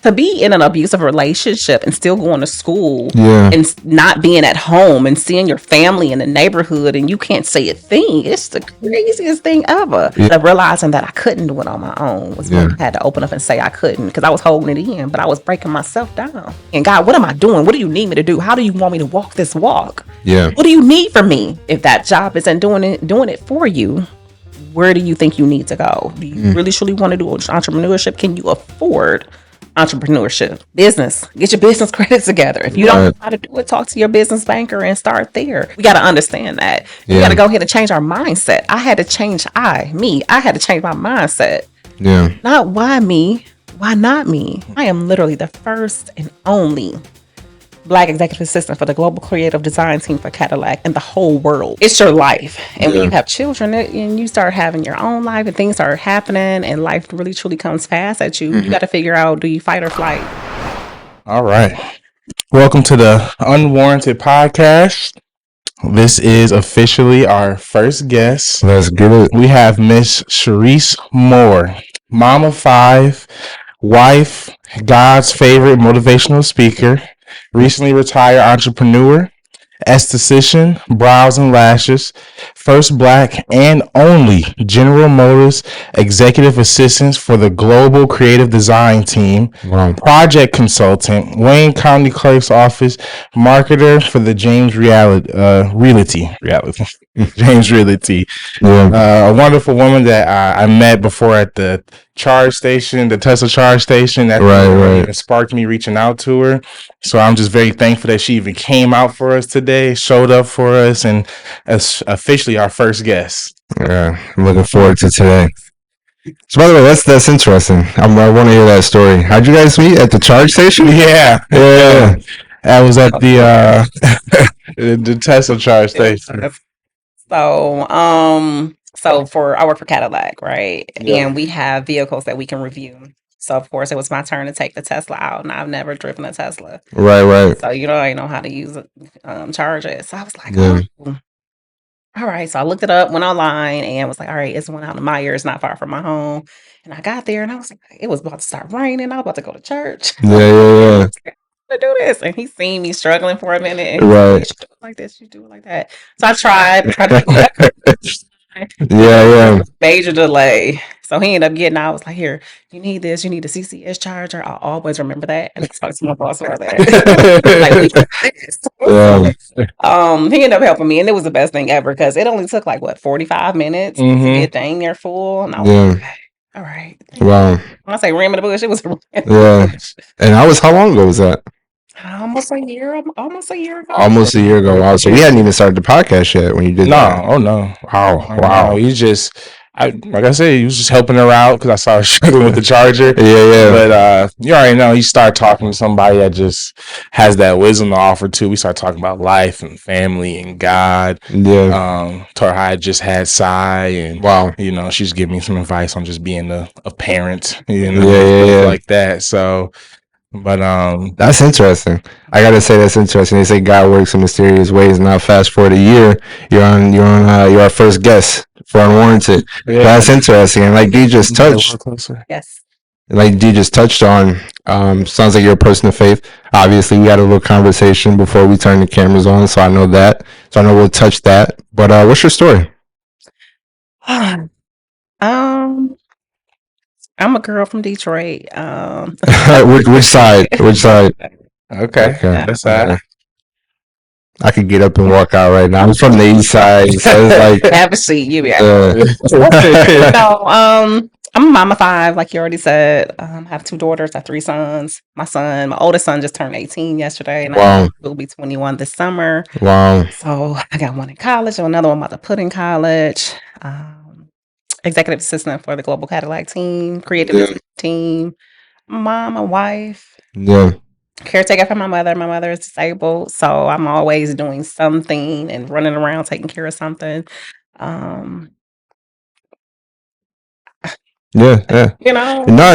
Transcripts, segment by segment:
to be in an abusive relationship and still going to school Yeah. and not being at home and seeing your family in the neighborhood and you can't say a thing. It's the craziest thing ever. Yeah. Realizing that I couldn't do it on my own was when I had to open up and say I couldn't, because I was holding it in, but I was breaking myself down. And God, what am I doing? What do you need me to do? How do you want me to walk this walk? Yeah. What do you need from me? If that job isn't doing it for you, where do you think you need to go? Do you really truly want to do entrepreneurship? Can you afford entrepreneurship? Business. Get your business credit together. If you don't know how to do it, talk to your business banker and start there. We got to understand that. We got to go ahead and change our mindset. I had to change I had to change my mindset. Yeah. Not why me, why not me? I am literally the first and only Black executive assistant for the global creative design team for Cadillac in the whole world. It's your life. And when you have children and you start having your own life and things start happening and life really truly comes fast at you, you got to figure out, do you fight or flight? All right. Welcome to the Unwarranted Podcast. This is officially our first guest. Let's get it. We have Miss CHARRISSE Moore, mom of 5, wife, God's favorite motivational speaker, recently retired entrepreneur, esthetician, brows and lashes, first Black and only General Motors executive assistant for the global creative design team, project consultant, Wayne County Clerk's office, marketer for the James Realty. James Realty. A wonderful woman that I met before at the charge station, the Tesla charge station. That even sparked me reaching out to her. So I'm just very thankful that she even came out for us today, showed up for us, and is officially our first guest. Yeah, I'm looking forward to today. So by the way, that's interesting. I want to hear that story. How'd you guys meet? At the charge station? Yeah. I was at the the Tesla charge station. So I work for Cadillac, right? And we have vehicles that we can review. So of course it was my turn to take the Tesla out, and I've never driven a Tesla. Right. So I know how to use it, charge it. So I was like, oh, all right. So I looked it up, went online, and was like, all right, it's one out in Myers, not far from my home. And I got there, and I was like, it was about to start raining. I was about to go to church. Yeah. To do this, and he seen me struggling for a minute, and Right. you should do it like this, you do it like that. So I tried to do that. Yeah. Major delay. So he ended up getting out. I was like, here, you need this, you need a CCS charger. I'll always remember that. And it's like my boss about that. He ended up helping me, and it was the best thing ever, because it only took 45 minutes to get dang near full. And I was like, all right. Wow. When I say ram in the bush, it was And how long ago was that? Almost a year ago. Almost a year ago. Wow. So we hadn't even started the podcast yet when you did that. Oh no. Wow. You just, like I said, he was just helping her out because I saw her struggling with the charger. Yeah. But you already know, you start talking to somebody that just has that wisdom to offer too. We start talking about life and family and God. Yeah. Told her how I just had Sai, and she's giving me some advice on just being a parent. Like that. So. But that's interesting. I gotta say that's interesting. They say God works in mysterious ways. Now fast forward a year, you're our first guest for Unwarranted. Yeah. That's interesting. And like Dee just touched, yes. Like Dee just touched on, sounds like you're a person of faith. Obviously, we had a little conversation before we turned the cameras on, so I know that. So I know we'll touch that. But what's your story? I'm a girl from Detroit. Which side? Okay. That's that. I could get up and walk out right now. I'm from the east side, so it's like have a seat. You be I'm a mom of 5, like you already said. I have 2 daughters. I have 3 sons. My oldest son just turned 18 yesterday, and I will be 21 this summer. Wow. So I got one in college, and another one about to put in college. Executive assistant for the global Cadillac team, creative team, mom, a wife. Yeah. Caretaker for my mother. My mother is disabled, so I'm always doing something and running around taking care of something. Yeah. No,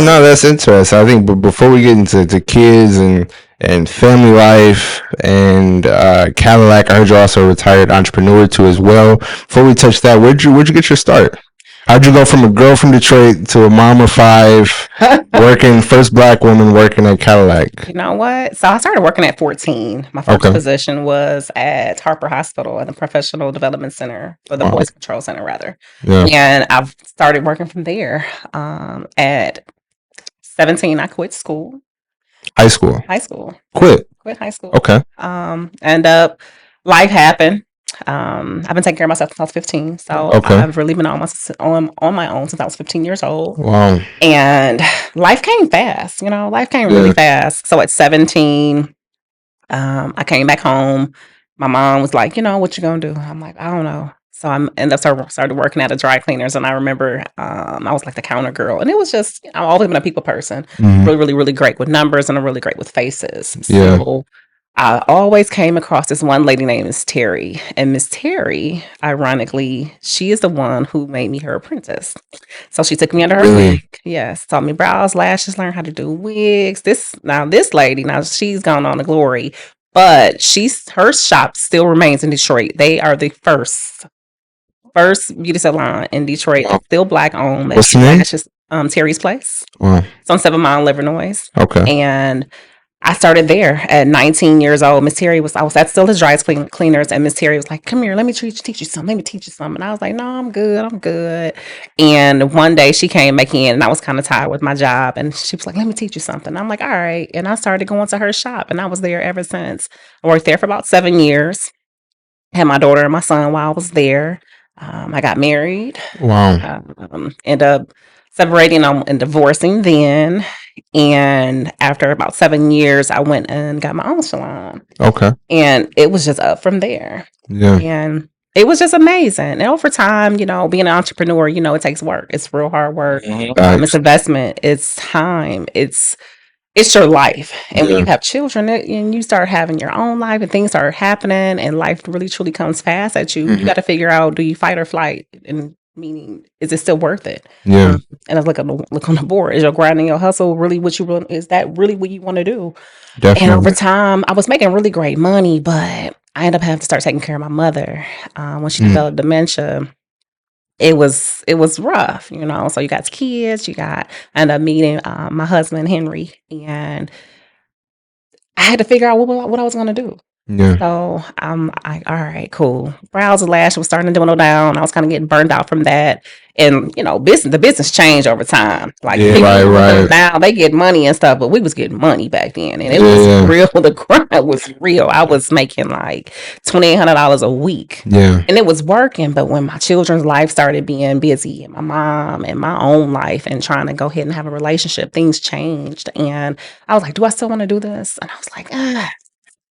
that's interesting. I think, but before we get into kids and family life and Cadillac, I heard you're also a retired entrepreneur too as well. Before we touch that, where'd you get your start? How'd you go from a girl from Detroit to a mom of 5, working first black woman working at Cadillac? You know what? So I started working at 14. My first position was at Harper Hospital at the Professional Development Center, or the Boys Control Center, rather. Yeah. And I've started working from there. At 17, I quit school. High school. Quit high school. Okay. End up, life happened. I've been taking care of myself since I was 15. So I've really been on my own since I was 15 years old. Wow. And life came fast, life came really fast. So at 17, I came back home. My mom was like, what you gonna do? I'm like, I don't know. So I ended up started working at a dry cleaners, and I remember I was like the counter girl, and it was just, I've always been a people person, really, really, really great with numbers, and I'm really great with faces. Yeah. So I always came across this one lady named Miss Terry, and Miss Terry, ironically, she is the one who made me her apprentice. So she took me under her wing. Yes, taught me brows, lashes, learned how to do wigs. This lady, she's gone on to glory, but her shop still remains in Detroit. They are the first beauty salon in Detroit. Wow. Still black owned. What's the name? Terry's Place. Wow. It's on 7 Mile, Illinois. Okay. And I started there at 19 years old. Miss Terry I was at still his dry cleaners, and Miss Terry was like, come here, let me teach you something. Let me teach you something. And I was like, no, I'm good. And one day she came back in, and I was kind of tired with my job, and she was like, let me teach you something. I'm like, all right. And I started going to her shop, and I was there ever since. I worked there for about 7 years. Had my daughter and my son while I was there. I got married. Wow. Ended up separating and divorcing then. And after about 7 years, I went and got my own salon. Okay. And it was just up from there. Yeah. And it was just amazing. And over time, being an entrepreneur, it takes work. It's real hard work. Mm-hmm. It's investment. It's time. It's your life. And when you have children and you start having your own life and things start happening and life really truly comes fast at you, you got to figure out, do you fight or flight? And meaning, is it still worth it? Yeah. And I look on the board. Is your grinding, your hustle really what you want? Is that really what you want to do? Definitely. And over time, I was making really great money, but I ended up having to start taking care of my mother when she developed dementia. It was rough, so you got kids, I ended up meeting my husband, Henry, and I had to figure out what I was going to do. Yeah. So I'm like, all right, cool. Brows and lash was starting to dwindle down. I was kind of getting burned out from that. And the business changed over time. Like right. Now they get money and stuff, but we was getting money back then, and it was real. The grind was real. I was making like $2,800 a week. Yeah, and it was working. But when my children's life started being busy, and my mom and my own life, and trying to go ahead and have a relationship, things changed. And I was like, do I still want to do this? And I was like,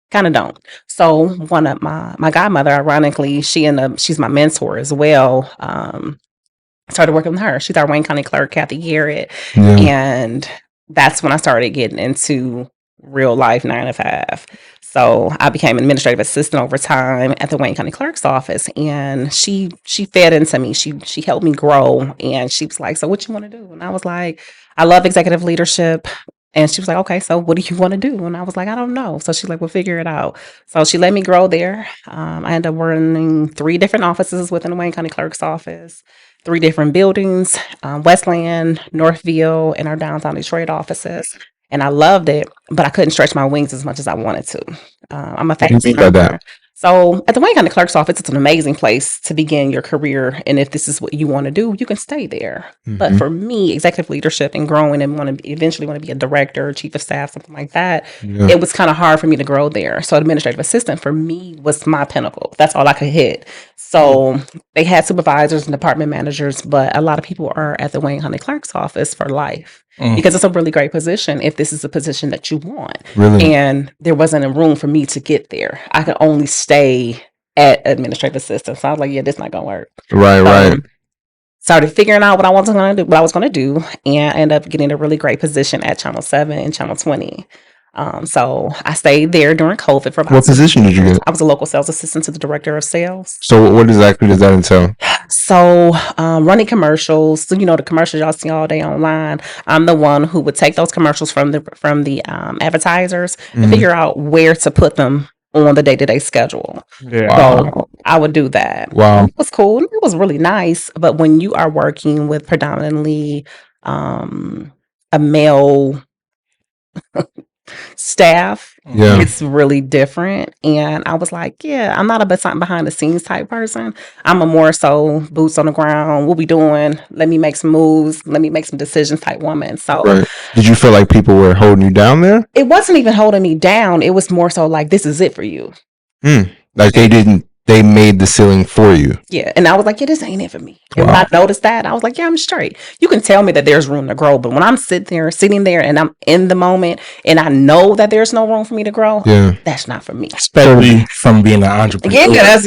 kind of don't. So one of my godmother, ironically, she's my mentor as well. Started working with her. She's our Wayne County clerk, Kathy Garrett. Yeah. And that's when I started getting into real life 9 to 5. So I became an administrative assistant over time at the Wayne County clerk's office. And she fed into me. She helped me grow. And she was like, so what you want to do? And I was like, I love executive leadership. And she was like, okay, so what do you want to do? And I was like, I don't know. So she's like, well, figure it out. So she let me grow there. I ended up running 3 different offices within the Wayne County clerk's office, 3 different buildings, Westland, Northville, and our downtown Detroit offices. And I loved it, but I couldn't stretch my wings as much as I wanted to. I'm a fast learner. So at the Wayne County clerk's office, it's an amazing place to begin your career. And if this is what you want to do, you can stay there. Mm-hmm. But for me, executive leadership and growing and eventually want to be a director, chief of staff, something like that, it was kind of hard for me to grow there. So administrative assistant for me was my pinnacle. That's all I could hit. So they had supervisors and department managers, but a lot of people are at the Wayne County clerk's office for life. Because it's a really great position if this is a position that you want. Really? And there wasn't a room for me to get there. I could only stay at administrative assistant. So I was like, yeah, this not going to work. Right. Started figuring out what I was going to do. And I ended up getting a really great position at Channel 7 and Channel 20. So I stayed there during COVID for about What position did you get? I was a local sales assistant to the director of sales. So what exactly does that entail? So running commercials, so, the commercials y'all see all day online. I'm the one who would take those commercials from the advertisers and figure out where to put them on the day-to-day schedule. Yeah. So I would do that. Wow. It was cool. It was really nice. But when you are working with predominantly a male staff, Yeah. it's really different. And I was like, yeah, I'm not a behind the scenes type person. I'm a more so boots on the ground. What we doing? Let me make some moves. Let me make some decisions type woman. So Right. Did you feel like people were holding you down there? it wasn't even holding me down. It was more so like, this is it for you. Like they made the ceiling for you. Yeah. And I was like, yeah, this ain't it for me. And when I noticed that, I was like, yeah, I'm straight. You can tell me that there's room to grow. But when I'm sitting there and I'm in the moment and I know that there's no room for me to grow, that's not for me. Especially from being an entrepreneur. Yeah, that's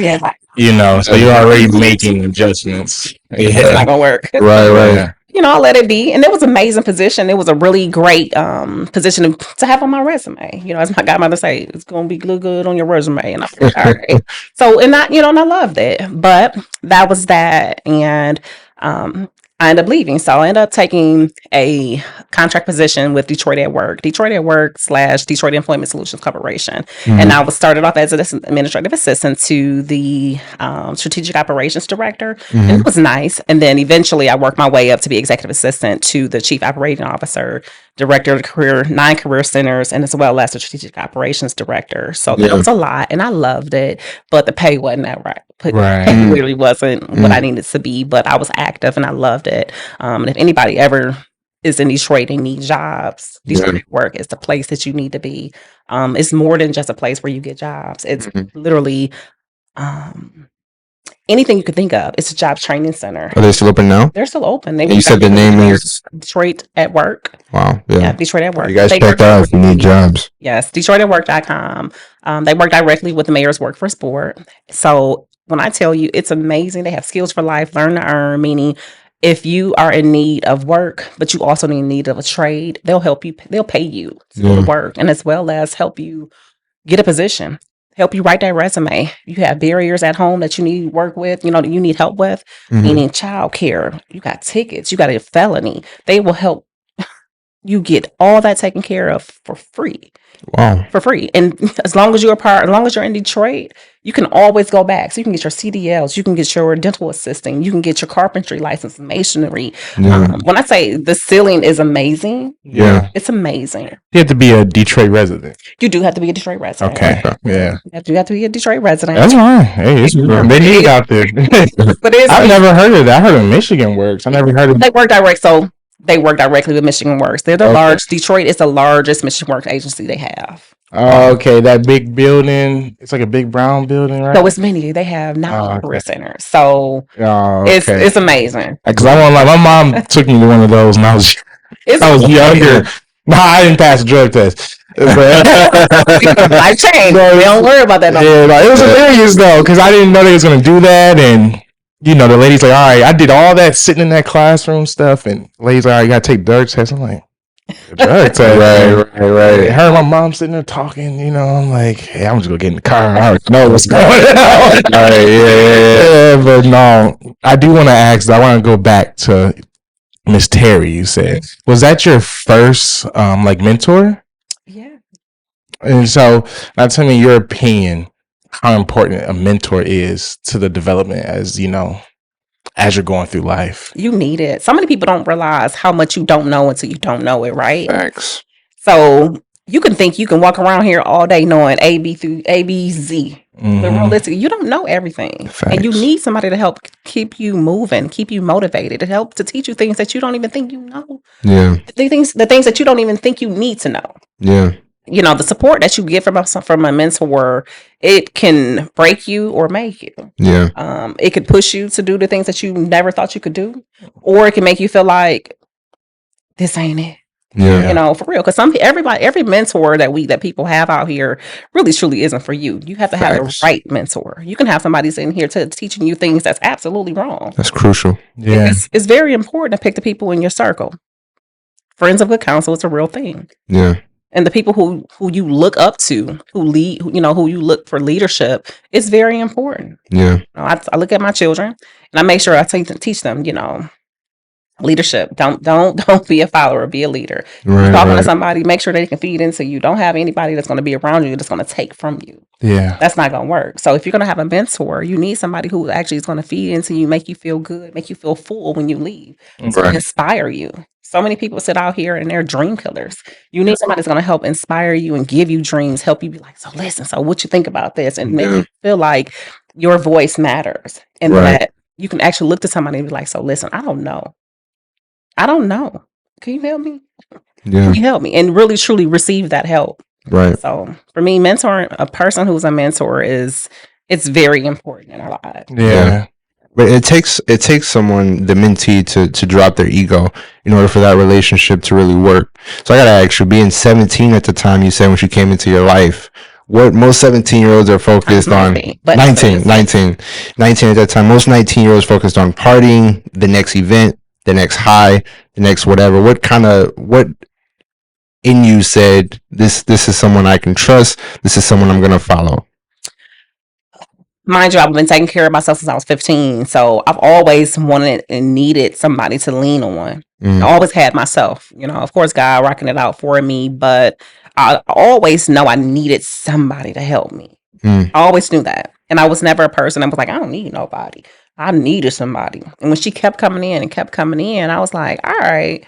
So you're already making adjustments. it's not gonna work. Right. I let it be. And it was an amazing position. It was a really great position to have on my resume. As my godmother say, it's gonna be good on your resume. And I was like, all right. So and I loved it. But that was that. And I ended up leaving. So I ended up taking a contract position with Detroit at Work / Detroit Employment Solutions Corporation. And I was started off as an administrative assistant to the strategic operations director. And it was nice. And then eventually I worked my way up to be executive assistant to the chief operating officer, director of 9 career centers, and as well as the strategic operations director. So that was a lot. And I loved it. But the pay wasn't that right. It really wasn't what I needed to be, but I was active and I loved it. And if anybody ever is in Detroit and need jobs, Detroit at Work is the place that you need to be. It's more than just a place where you get jobs. It's literally anything you could think of. It's a job training center. Are they still open now? They're still open. You said the name is Detroit at Work. Wow. Yeah. Detroit at Work. You guys check that out if you need jobs. Yes, DetroitAtWork.com. They work directly with the mayor's Workforce Board. So when I tell you it's amazing, they have skills for life, learn to earn, meaning if you are in need of work, but you also need of a trade, they'll help you. They'll pay you to go to work, and as well as help you get a position, help you write that resume. You have barriers at home that you need work with, that you need help with, meaning child care. You got tickets, you got a felony. They will help you get all that taken care of for free. Wow. For free. And as long as you're in Detroit, you can always go back. So you can get your CDLs, you can get your dental assisting, you can get your carpentry license, masonry. When I say the ceiling is amazing, it's amazing. You have to be a Detroit resident. You do have to be a Detroit resident. Okay. Yeah. You have to be a Detroit resident. That's fine. Hey, they need out there. But I've never heard of that. I heard of Michigan Works. I never heard of They work direct, so they work directly with Michigan Works. They're the Detroit is the largest Michigan Works agency they have. Oh, okay. That big building. It's like a big brown building, right? So it's many. They have 9 career centers. So it's amazing. Because I want my mom took me to one of those when I was younger. No, I didn't pass the drug test. Life changed. We don't worry about that. It was hilarious though, because I didn't know they was gonna do that, and the lady's like, all right, I did all that sitting in that classroom stuff, and the lady's like, all right, you gotta take the drug test. I'm like, drug test. Right. I heard my mom sitting there talking, I'm like, hey, I'm just gonna get in the car. I already know what's going on. All right, yeah. But no, I do want to ask, I want to go back to Miss Terry. You said, was that your first mentor? Yeah. And so, now tell me your opinion, how important a mentor is to the development as you're going through life. You need it. So many people don't realize how much you don't know until you don't know it, right? Facts. So you can think you can walk around here all day knowing A, B through A, B, Z. But realistically, you don't know everything. Facts. And you need somebody to help keep you moving, keep you motivated, to help to teach you things that you don't even think you know. Yeah. The things that you don't even think you need to know. Yeah. The support that you get from a mentor, it can break you or make you. Yeah. It could push you to do the things that you never thought you could do, or it can make you feel like this ain't it. Yeah. For real. Because every mentor that people have out here really truly isn't for you. You have to have the right mentor. You can have somebody sitting here teaching you things that's absolutely wrong. That's crucial. Yeah. It's very important to pick the people in your circle. Friends of good counsel is a real thing. Yeah. And the people who you look up to, who lead, who you look for leadership, is very important. Yeah. I look at my children and I make sure I teach them, Leadership. Don't be a follower. Be a leader. Right, You're talking to right. somebody. Make sure they can feed into you. Don't have anybody that's going to be around you that's going to take from you. Yeah. That's not going to work. So if you're going to have a mentor, you need somebody who actually is going to feed into you, make you feel good, make you feel full when you leave, to Right. inspire you. So many people sit out here and they're dream killers. You need somebody that's going to help inspire you and give you dreams, help you be like, so listen, so what you think about this? And make Yeah. you feel like your voice matters and Right. that you can actually look to somebody and be like, so listen, I don't know. Can you help me? Yeah. Can you help me? And really truly receive that help. Right. So for me, mentoring a person who's a mentor it's very important in our lives. Yeah. But it takes someone, the mentee, to drop their ego in order for that relationship to really work. So I gotta ask you, being 17 at the time, you said when she came into your life, what most 17-year-olds are focused on? 19, but 19 at that time. Most 19-year-olds focused on partying, the next event, the next high, the next whatever. What in you said this is someone I can trust, this is someone I'm gonna follow? Mind you, I've been taking care of myself since I was 15. So I've always wanted and needed somebody to lean on. I always had myself, of course, God rocking it out for me, but I always know I needed somebody to help me. I always knew that. And I was never a person that was like, I don't need nobody. I needed somebody. And when she kept coming in, I was like, all right,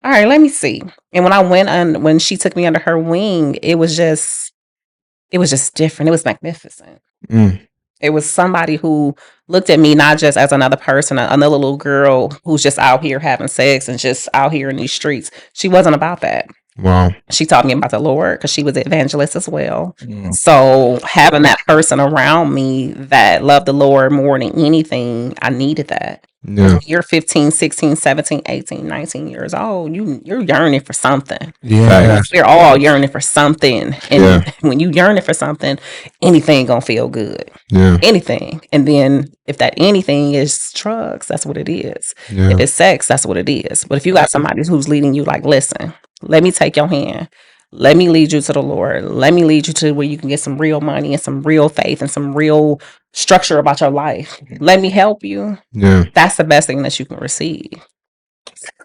let me see. And when I went and when she took me under her wing, it was just different. It was magnificent. It was somebody who looked at me not just as another person, another little girl who's just out here having sex and just out here in these streets. She wasn't about that. Wow. She taught me about the Lord because she was an evangelist as well. So having that person around me that loved the Lord more than anything, I needed that. Yeah. You're 15, 16, 17, 18, 19 years old. You're yearning for something. Yeah. We're all yearning for something. And Yeah. when you yearning for something, anything gonna feel good. Yeah. Anything. And then if that anything is drugs, that's what it is. Yeah. If it's sex, that's what it is. But if you got somebody who's leading you like, listen, let me take your hand. Let me lead you to the Lord. Let me lead you to where you can get some real money and some real faith and some real structure about your life. Let me help you. Yeah. That's the best thing that you can receive.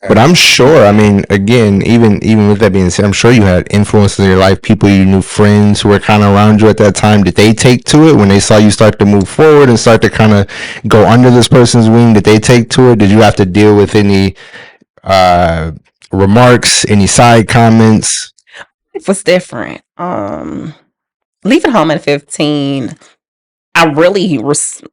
But I'm sure, I mean, again, even with that being said, I'm sure you had influences in your life, people you knew, friends who were kind of around you at that time. Did they take to it when they saw you start to move forward and start to kind of go under this person's wing? Did they take to it? Did you have to deal with any remarks, any side comments? It was different. Leaving home at 15, I really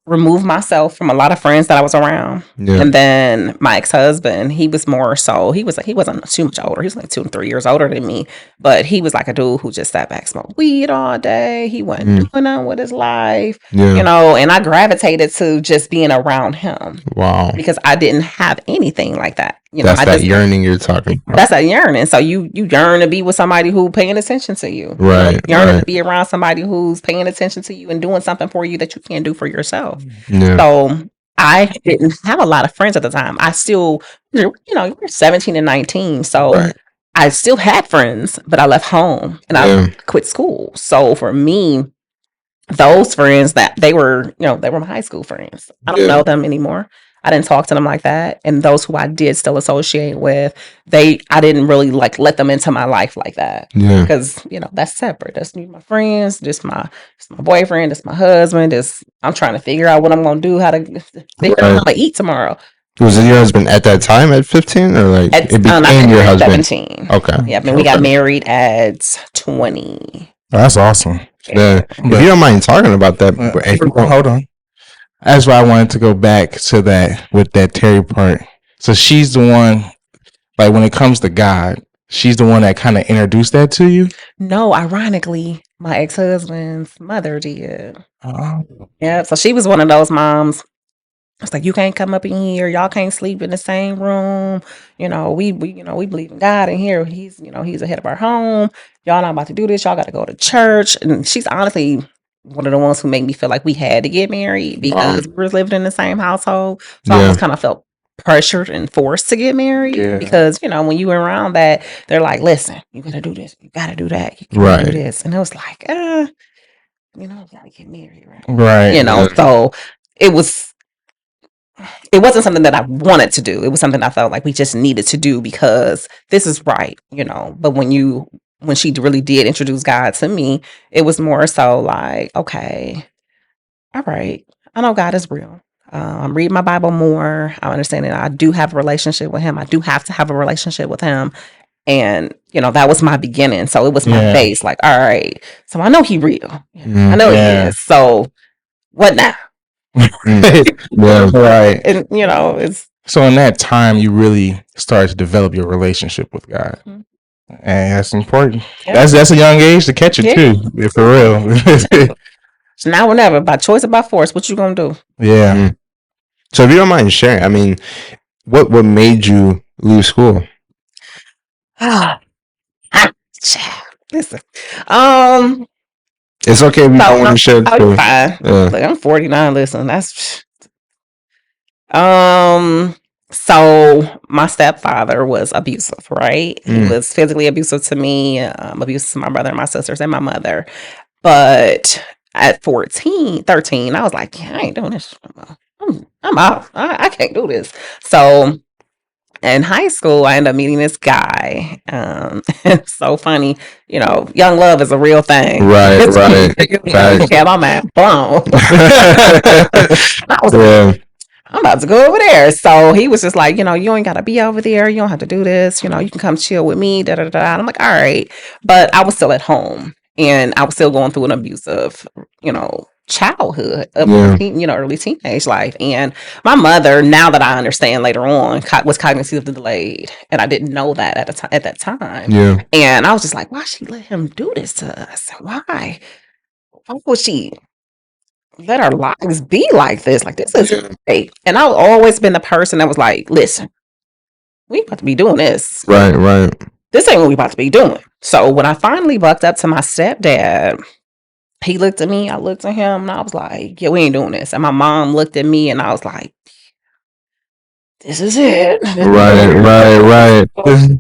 removed myself from a lot of friends that I was around. Yeah. And then my ex-husband, he was more so, he wasn't too much older. He was like 2 or 3 years older than me. But he was like a dude who just sat back, smoked weed all day. He wasn't doing nothing with his life. Yeah. And I gravitated to just being around him. Wow. Because I didn't have anything like that. That's that yearning you're talking about. That's that yearning. So you yearn to be with somebody who paying attention to you. Right. Yearning to be around somebody who's paying attention to you and doing something for you that you can't do for yourself. Yeah. So I didn't have a lot of friends at the time. I still, you're 17 and 19. So Right. I still had friends, but I left home and I quit school. So for me, those friends that they were my high school friends. I don't know them anymore. I didn't talk to them like that. And those who I did still associate with, I didn't really like let them into my life like that. Yeah. Because, that's separate. That's my friends, this my boyfriend, this my husband, I'm trying to figure out what I'm gonna do, how to figure out how to eat tomorrow. Was it your husband at that time at 15 or like it became your husband? 17. Okay. Yeah, we got married at 20. Oh, that's awesome. Yeah. If you don't mind talking about that, hold on. That's why I wanted to go back to that with that Terry part. So she's the one, like when it comes to God, she's the one that kind of introduced that to you? No, ironically, my ex-husband's mother did. Oh. Yeah, so she was one of those moms. It's like, you can't come up in here. Y'all can't sleep in the same room. We believe in God in here. He's the head of our home. Y'all not about to do this. Y'all got to go to church. And she's honestly one of the ones who made me feel like we had to get married because we were living in the same household. So I almost kind of felt pressured and forced to get married because, when you were around that, they're like, listen, you got to do this. You got to do that. You got to do this. And it was like, we got to get married. Right. Right. So it was, it wasn't something that I wanted to do. It was something I felt like we just needed to do because this is right, But when she really did introduce God to me, it was more so like, okay, all right, I know God is real. I'm reading my Bible more. I understand that I do have a relationship with Him. I do have to have a relationship with Him. And, that was my beginning. So it was my base. Like, all right, so I know He real. I know He is. So what now? Right. And, it's. So in that time, you really started to develop your relationship with God. And that's important. Yeah. That's a young age to catch it too, for real. So now or never, by choice or by force, what you gonna do? Yeah. So if you don't mind sharing, I mean, what made you leave school? Listen, it's okay if you don't want to share. I'm fine. Like, I'm 49. Listen, that's so my stepfather was abusive, right? He was physically abusive to me, abusive to my brother and my sisters and my mother. But at 13, I was like, I ain't doing this. I'm out. I can't do this. So in high school, I ended up meeting this guy. It's so funny. Young love is a real thing. Right. Yeah, my man blown. I was I'm about to go over there. So he was just like, you ain't got to be over there. You don't have to do this. You can come chill with me. Da, da, da. And I'm like, all right. But I was still at home and I was still going through an abusive, childhood of early teenage life. And my mother, now that I understand later on, was cognitively delayed. And I didn't know that at that time. Yeah. And I was just like, why she let him do this to us? Why would she let our lives be like this? Like, this is great. And I've always been the person that was like, listen, we about to be doing this. Right. This ain't what we about to be doing. So when I finally bucked up to my stepdad, he looked at me, I looked at him, and I was like, yeah, we ain't doing this. And my mom looked at me and I was like, this is it. Right.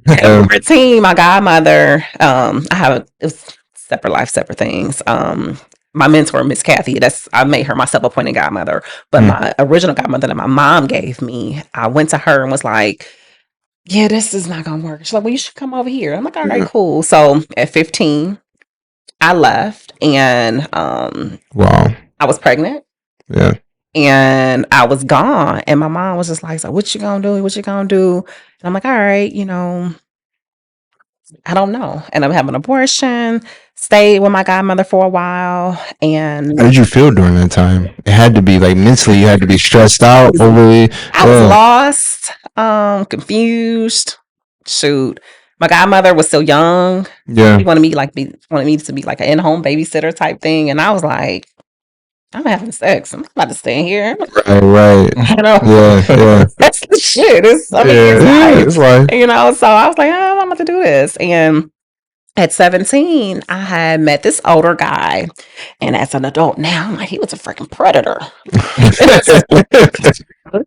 At 14, my godmother, it was separate life, separate things. My mentor, Miss Kathy, I made her my self-appointed godmother. But my original godmother that my mom gave me, I went to her and was like, yeah, this is not gonna work. She's like, well, you should come over here. I'm like, all right, cool. So at 15, I left and wow, I was pregnant. Yeah. And I was gone. And my mom was just like, so what you gonna do? What you gonna do? And I'm like, all right, I don't know. And I'm having an abortion, stayed with my godmother for a while. And how did you feel during that time? It had to be like mentally, you had to be stressed out, overly. I was lost, confused. Shoot. My godmother was still young. Yeah. She wanted me to be like an in-home babysitter type thing. And I was like, I'm having sex. I'm not about to stay here. Right. Yeah. That's the shit. It's life. So I was like, oh, I'm about to do this. And at 17, I had met this older guy. And as an adult now, I'm like, he was a freaking predator.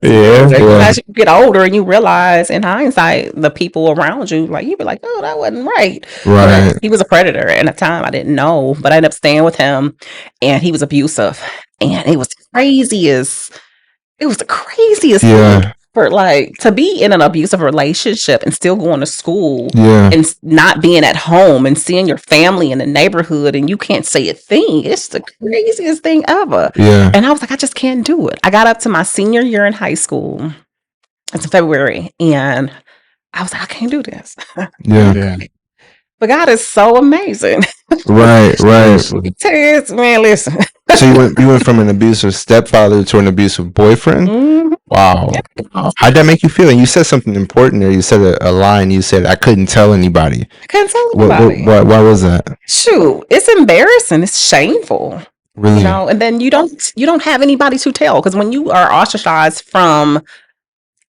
As you get older and you realize in hindsight, the people around you, like, you be like, oh, that wasn't right. Right. But he was a predator. And at the time I didn't know, but I ended up staying with him and he was abusive. And it was the craziest thing for like to be in an abusive relationship and still going to school and not being at home and seeing your family in the neighborhood and you can't say a thing. It's the craziest thing ever. Yeah. And I was like, I just can't do it. I got up to my senior year in high school. It's in February. And I was like, I can't do this. Yeah. But God is so amazing. Right. Man, listen. So you went from an abusive stepfather to an abusive boyfriend? Mm-hmm. Wow. How'd that make you feel? And you said something important there. You said a line. You said, I couldn't tell anybody. I couldn't tell anybody. Why was that? Shoot, it's embarrassing. It's shameful. Really? And then you don't have anybody to tell because when you are ostracized from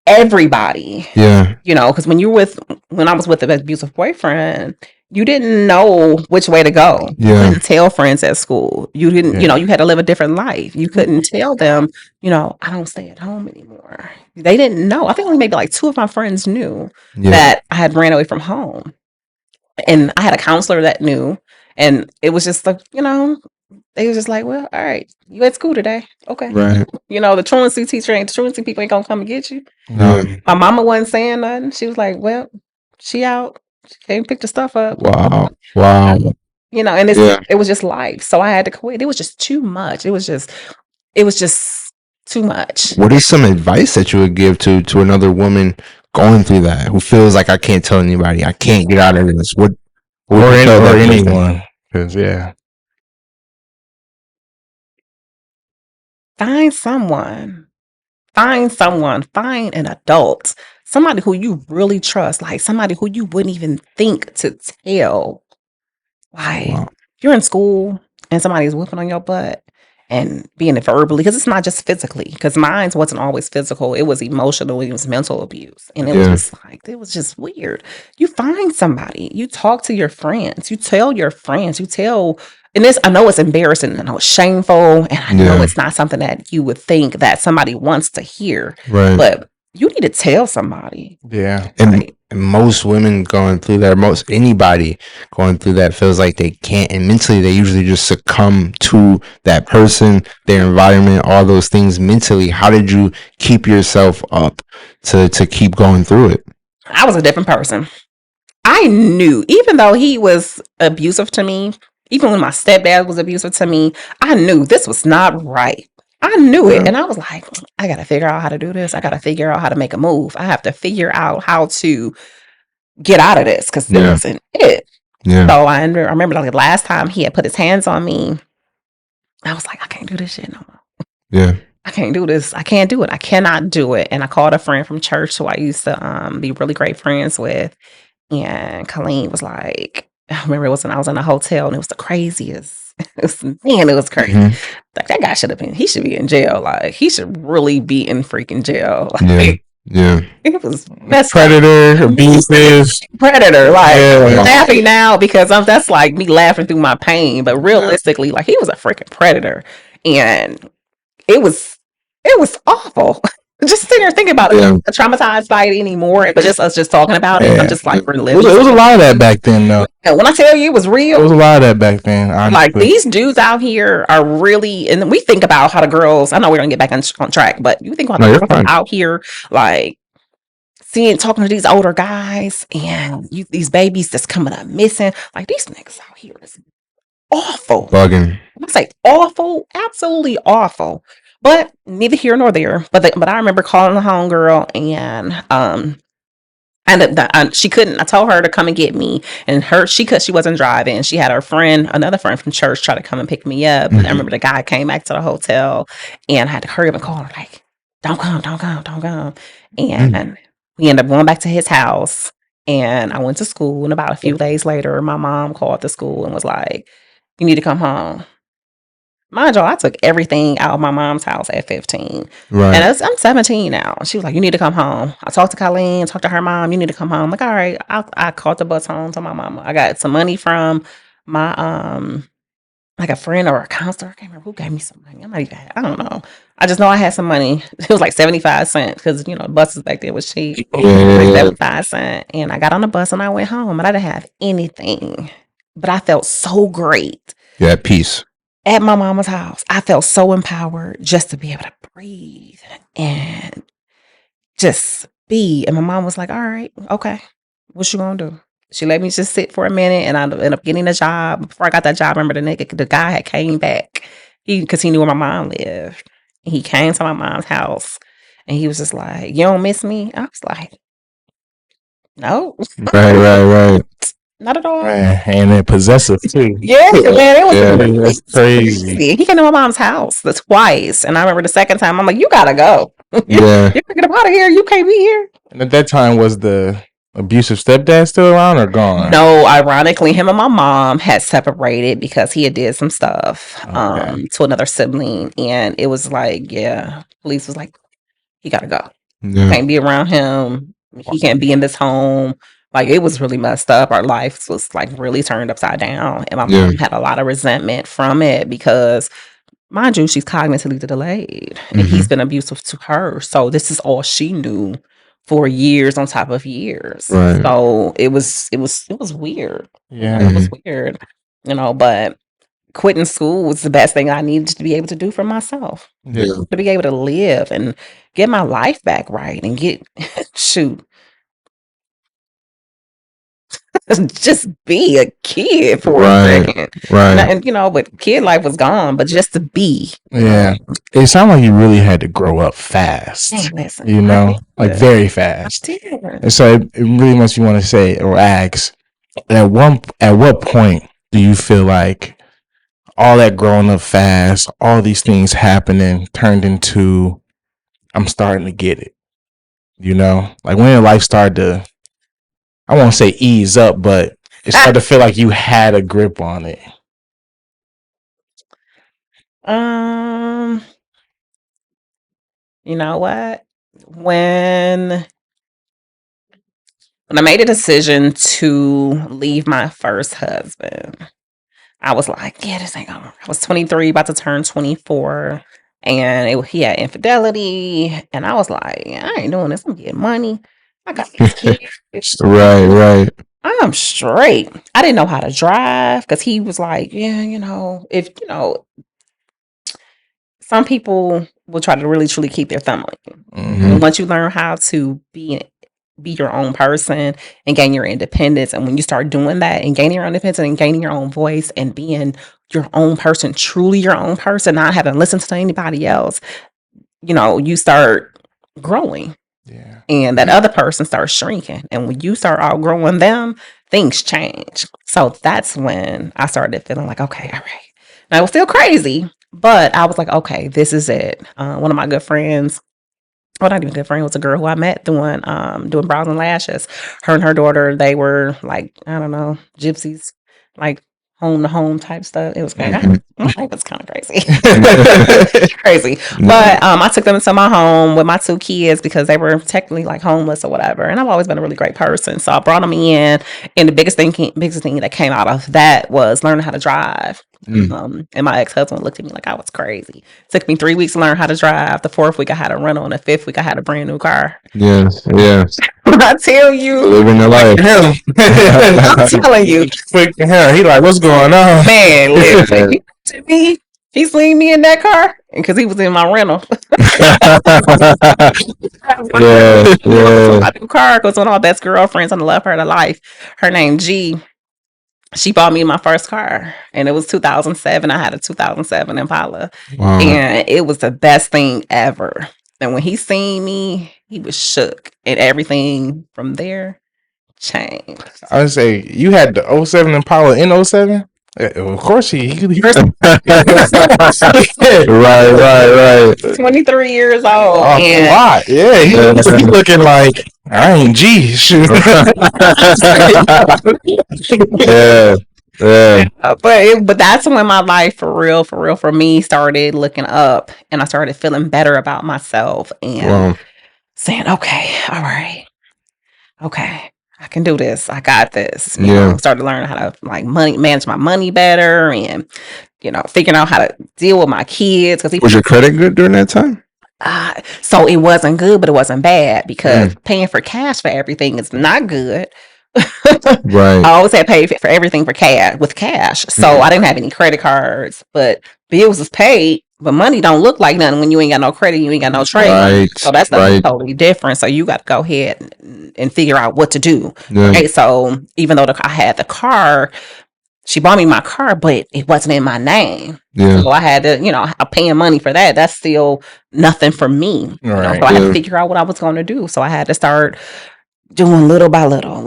everybody, because when I was with the abusive boyfriend, you didn't know which way to go. You couldn't tell friends at school. You didn't, you had to live a different life. You couldn't tell them, I don't stay at home anymore. They didn't know. I think only maybe like 2 of my friends knew that I had ran away from home. And I had a counselor that knew. And it was just like, they was just like, well, all right, you at school today. Okay. Right. The truancy teacher the truancy people ain't gonna come and get you. No. My mama wasn't saying nothing. She was like, well, she out. She came pick the stuff up. Wow. Wow. And Yeah. it was just life. So I had to quit. It was just too much. It was just too much. What is some advice that you would give to another woman going through that, who feels like I can't tell anybody, I can't get out of this? What Or would you tell that person? anyone. Because, yeah. Find someone. Find an adult. Somebody who you really trust. Like somebody who you wouldn't even think to tell. Like Wow. if you're in school and somebody's whipping on your butt and being it verbally, because it's not just physically, because mine wasn't always physical. It was emotional. It was mental abuse. And it was just weird. You find somebody, you talk to your friends, you tell your friends, and this, I know it's embarrassing, I know it's shameful, and I know it's not something that you would think that somebody wants to hear, Right. but you need to tell somebody. Yeah. And most women going through that, anybody going through that feels like they can't, and mentally they usually just succumb to that person, their environment, all those things mentally. How did you keep yourself up to keep going through it? I was a different person. I knew, even though he was abusive to me, even when my stepdad was abusive to me, I knew this was not right. I knew it. And I was like, I got to figure out how to do this. I got to figure out how to make a move. I have to figure out how to get out of this, because this wasn't it. Yeah. So I remember like the last time he had put his hands on me, I was like, I can't do this shit no more. Yeah. I can't do this. I can't do it. I cannot do it. And I called a friend from church who I used to be really great friends with. And Colleen was like, I remember I was in a hotel and it was the craziest. It was crazy. Mhm. Like, that guy he should be in jail. Like, he should really be in freaking jail. Like, Yeah. it was messed up. Predator, abusive. Predator. Like, Yeah. I'm laughing now because that's like me laughing through my pain. But realistically, like, he was a freaking predator. And it was awful. Just sitting there thinking about it. Yeah. I'm not traumatized by it anymore, but just us just talking about it. I'm just like It reliving. was a lot of that back then, though. And when I tell you it was real, It was a lot of that back then. Honestly. like, these dudes out here are really, and we think about how the girls, I know we're gonna get back on track, but you think about the girls out here, like talking to these older guys, and these babies that's coming up missing. Like, these niggas out here is awful. Bugging. I say awful, absolutely awful. But neither here nor there. But I remember calling the homegirl, and she couldn't. I told her to come and get me, and she wasn't driving. She had another friend from church, try to come and pick me up. Mhm. And I remember the guy came back to the hotel, and I had to hurry up and call her, like, don't come. And we ended up going back to his house, and I went to school. And about a few days later, my mom called the school and was like, you need to come home. Mind you, I took everything out of my mom's house at 15. Right. And I'm 17 now. She was like, you need to come home. I talked to Colleen, talked to her mom. You need to come home. I'm like, all right. I called the bus home to my mama. I got some money from my, like a friend or a counselor. I can't remember who gave me some money. I don't know. I just know I had some money. It was like 75 cents because, the buses back there was cheap. Like 75 cents. And I got on the bus and I went home, and I didn't have anything. But I felt so great. You had peace. At my mama's house, I felt so empowered just to be able to breathe and just be. And my mom was like, all right, okay, what you gonna do? She let me just sit for a minute, and I ended up getting a job. Before I got that job, I remember the guy had came back because he knew where my mom lived. He came to my mom's house, and he was just like, you don't miss me? I was like, no. Right. Not at all. Man, and then possessive too. Yeah, man, it was That's crazy. He came to my mom's house twice, and I remember the second time, I'm like, you gotta go. Yeah. You're get up out of here. You can't be here. And at that time, was the abusive stepdad still around or gone? No, ironically, him and my mom had separated because he had did some stuff to another sibling, and it was like, police was like, he gotta go. Yeah. Can't be around him. He can't be in this home. Like, it was really messed up. Our life was like really turned upside down, and my mom had a lot of resentment from it because, mind you, she's cognitively delayed, and he's been abusive to her. So this is all she knew for years on top of years. Right. So it was weird. Yeah. It was weird, but quitting school was the best thing I needed to be able to do for myself. Yeah. To be able to live and get my life back right and get shoot. Just be a kid for a second. Right. And but kid life was gone, but just to be. Yeah. It sounded like you really had to grow up fast. Hey, listen, You I know, like did. very I fast. did. And so it really makes you want to say or ask, at what point do you feel like all that growing up fast, all these things happening turned into I'm starting to get it? You know? Like when your life started to, I won't say ease up, but it started to feel like you had a grip on it. You know what? When I made a decision to leave my first husband, I was like, yeah, this ain't gonna work. I was 23, about to turn 24, and he had infidelity, and I was like, I ain't doing this. I'm getting money. I got these kids. Right. I'm straight. I didn't know how to drive because he was like, yeah, if some people will try to really truly keep their thumb on you. Mhm. And once you learn how to be your own person and gain your independence, and when you start doing that and gaining your own independence and gaining your own voice and being your own person, truly your own person, not having to listen to anybody else, you start growing. Yeah. And that other person starts shrinking. And when you start outgrowing them, things change. So that's when I started feeling like, okay, all right. Now, it was still crazy, but I was like, okay, this is it. One of my good friends, well, not even good friend, was a girl who I met doing brows and lashes. Her and her daughter, they were like, I don't know, gypsies, like home to home type stuff. It was crazy. My life was kind of crazy. Crazy. But I took them into my home with my 2 kids because they were technically like homeless or whatever. And I've always been a really great person. So I brought them in. And the biggest thing that came out of that was learning how to drive. And my ex-husband looked at me like I was crazy. Took me 3 weeks to learn how to drive. The 4th week I had a rental, and the 5th week I had a brand new car. Yeah. I tell you, Living the life. I'm telling you, Quick hair. He like, what's going on? man, listen, to me, he seen me in that car because he was in my rental. My new car goes on. Our best girlfriends, and I love her to life. Her name G. She bought me my first car, and it was 2007. I had a 2007 Impala, and it was the best thing ever. And when he seen me, he was shook, and everything from there changed. I would say you had the 07 Impala in 07? Of course he Right. 23 years old. A lot. Yeah, he looking like I ain't G. Shoot. Yeah. But that's when my life for real for me started looking up, and I started feeling better about myself and saying, okay, all right, okay, I can do this. I got this. Started learning how to manage my money better, and figuring out how to deal with my kids. Was your credit good during that time? So it wasn't good, but it wasn't bad because paying for cash for everything is not good. Right. I always had paid for everything with cash. So I didn't have any credit cards, but bills was paid. But money don't look like nothing when you ain't got no credit, you ain't got no trade. Right. So that's totally different. So you got to go ahead and figure out what to do. Yeah. Okay, so even though I had the car, she bought me my car, but it wasn't in my name. Yeah. So I had to, I'm paying money for that. That's still nothing for me. Right. So I had to figure out what I was going to do. So I had to start doing little by little.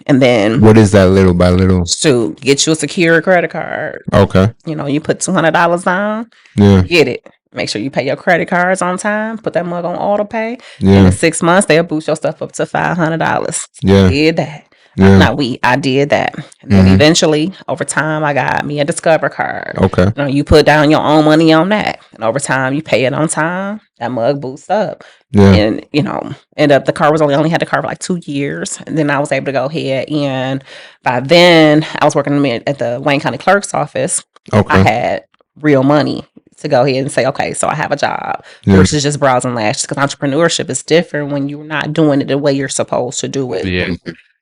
And then what is that little by little? To get you a secure credit card. Okay. You put $200 down. Yeah. Get it. Make sure you pay your credit cards on time. Put that mug on auto pay. Yeah. And in 6 months, they'll boost your stuff up to $500. Yeah. I did that. Yeah. I did that. And then eventually, over time, I got me a Discover card. Okay. You put down your own money on that. And over time, you pay it on time. That mug boosts up. Yeah. And, end up the car was only had the car for like 2 years. And then I was able to go ahead. And by then, I was working at the Wayne County Clerk's office. Okay. I had real money to go ahead and say, okay, so I have a job versus just brows and lashes. Because entrepreneurship is different when you're not doing it the way you're supposed to do it. Yeah.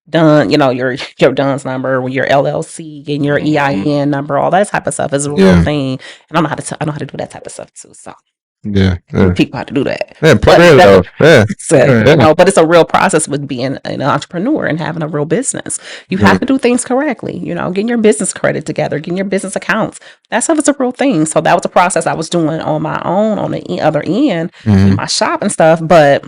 done, your DUNS number, your LLC, and your EIN number, all that type of stuff is a real thing. And I know how to do that type of stuff too. So people how to do that. Yeah, but it's a real process with being an entrepreneur and having a real business. You have to do things correctly. Getting your business credit together, getting your business accounts. That stuff is a real thing. So that was a process I was doing on my own on the other end in my shop and stuff, but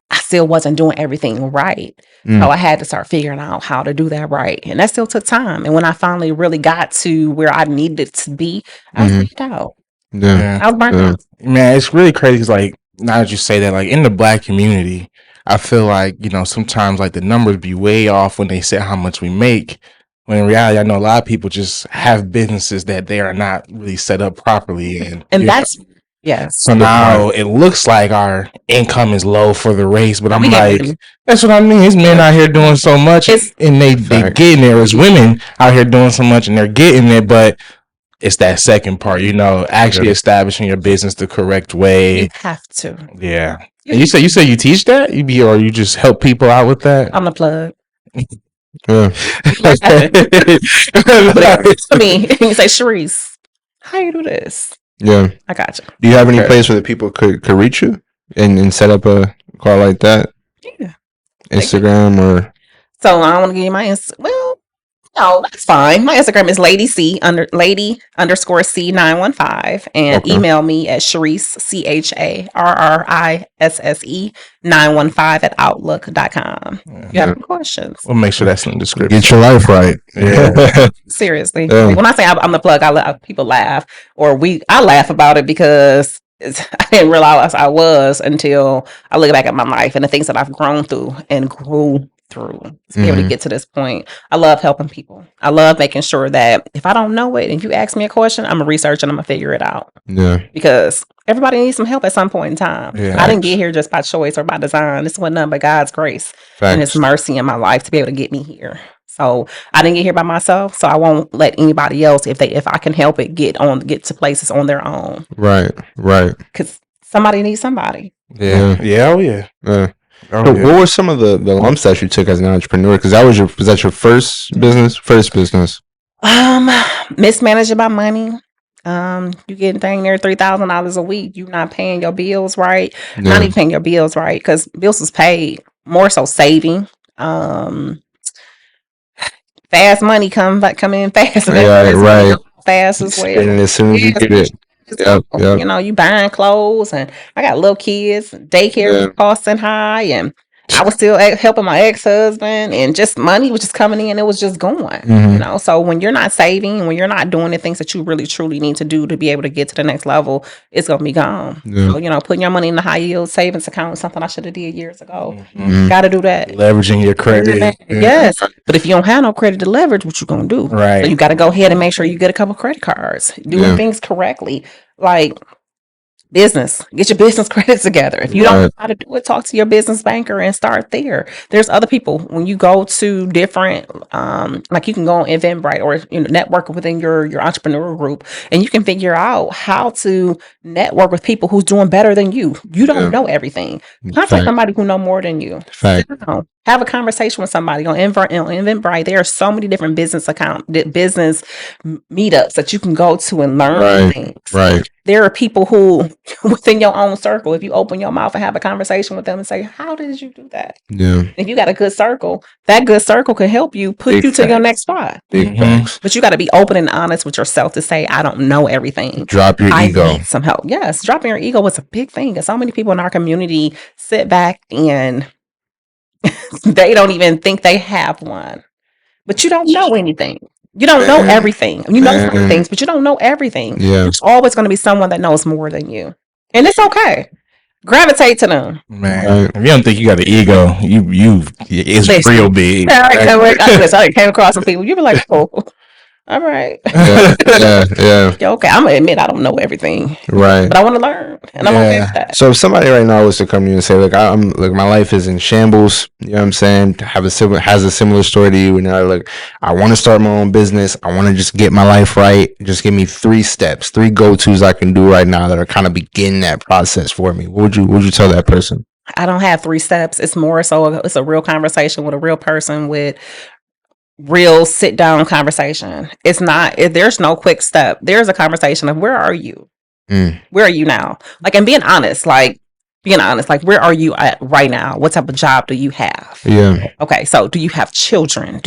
I still wasn't doing everything right. So I had to start figuring out how to do that right. And that still took time. And when I finally really got to where I needed it to be, I was freaked out. I was burnt out. Man, it's really crazy because, like, now that you say that, like, in the Black community, I feel like, sometimes, like, the numbers be way off when they say how much we make. When in reality, I know a lot of people just have businesses that they are not really set up properly. And that's, yes. So now it looks like our income is low for the race, but I'm like, that's what I mean. It's men out here doing so much and they getting there. It's women out here doing so much and they're getting it, but it's that second part, actually establishing your business the correct way. You have to. Yeah. And you say you teach that? Or you just help people out with that? I'm the plug. Yeah. For me, you say, Charrisse, how you do this? Yeah. I got you. Do you have any place where the people could reach you and set up a call like that? Yeah. Instagram or? So I don't want to give you my well, no, that's fine. My Instagram is lady_C915 and email me at Charrisse CHARRISSE 915@outlook.com. You have any questions? We'll make sure that's in the description. Get your life right. Yeah. Seriously. When I say I'm the plug, people laugh I laugh about it because I didn't realize I was until I look back at my life and the things that I've grown through and grew through to be able to get to this point. I love helping people. I love making sure that if I don't know it and you ask me a question, I'm gonna research and I'm gonna figure it out. Yeah. Because everybody needs some help at some point in time. Yeah. I didn't get here just by choice or by design. This wasn't nothing but God's grace and His mercy in my life to be able to get me here. So I didn't get here by myself. So I won't let anybody else, if I can help it, get to places on their own. Right. Because somebody needs somebody. Yeah. Oh yeah. So what were some of the lumps that you took as an entrepreneur? Because was that your first business? Mismanaging my money. You getting thing there $3,000 a week. You not paying your bills right. Not even paying your bills right because bills was paid. More so saving. Fast money come in fast. Right. Fast as well. And as soon as you get it. Yep. You buying clothes, and I got little kids. Daycare was costing high, and I was still helping my ex-husband, and just money was just coming in. It was just going, So when you're not saving, when you're not doing the things that you really truly need to do to be able to get to the next level, it's gonna be gone. Yeah. So, putting your money in the high yield savings account is something I should have did years ago. Got to do that. Leveraging your credit. Yes, but if you don't have no credit to leverage, what you gonna do? Right. So you got to go ahead and make sure you get a couple credit cards, doing things correctly, like. Business, get your business credits together. If you don't know how to do it, talk to your business banker and start there. There's other people when you go to different, like you can go on Eventbrite or network within your entrepreneurial group, and you can figure out how to network with people who's doing better than you. You don't know everything. Contact somebody who know more than you. Have a conversation with somebody on Eventbrite. There are so many different business meetups that you can go to and learn things. Right. There are people who within your own circle, if you open your mouth and have a conversation with them and say, how did you do that? Yeah. If you got a good circle, that good circle can help you put you to your next spot. But you got to be open and honest with yourself to say, I don't know everything. Drop your ego. Need some help. Yes. Dropping your ego is a big thing. And so many people in our community sit back and they don't even think they have one. But you don't know anything. You don't know everything. You know some things, but you don't know everything. Yeah. There's always going to be someone that knows more than you. And it's okay. Gravitate to them. Man, if you don't think you got an ego, it's real big. I came across some people. You be like, oh, all right. Yeah. Okay, I'm going to admit I don't know everything. Right. But I want to learn. And I'm okay with that. So if somebody right now was to come to you and say, look, my life is in shambles, you know what I'm saying? Has a similar story to you, and look, I want to start my own business. I want to just get my life right. Just give me 3 steps, 3 go-tos I can do right now that are kind of beginning that process for me. What would you tell that person? I don't have 3 steps. It's more so it's a real conversation with a real person with real sit down conversation. It's not, there's no quick step. There's a conversation of where are you? Where are you now? Like, and being honest, like where are you at right now? What type of job do you have? Yeah. Okay, so do you have children?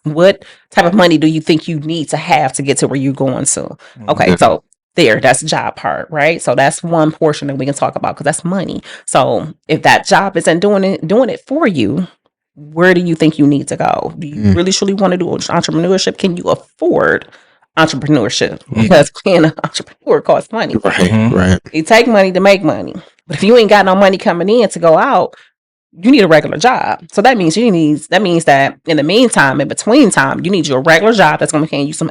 What type of money do you think you need to have to get to where you're going to? Okay, so that's the job part, right? So that's one portion that we can talk about because that's money. So if that job isn't doing it for you, where do you think you need to go? Do you really truly want to do entrepreneurship? Can you afford entrepreneurship? Because being an entrepreneur costs money. Right. You take money to make money. But if you ain't got no money coming in to go out, you need a regular job. So that means that in the meantime, in between time, you need your regular job that's going to pay you some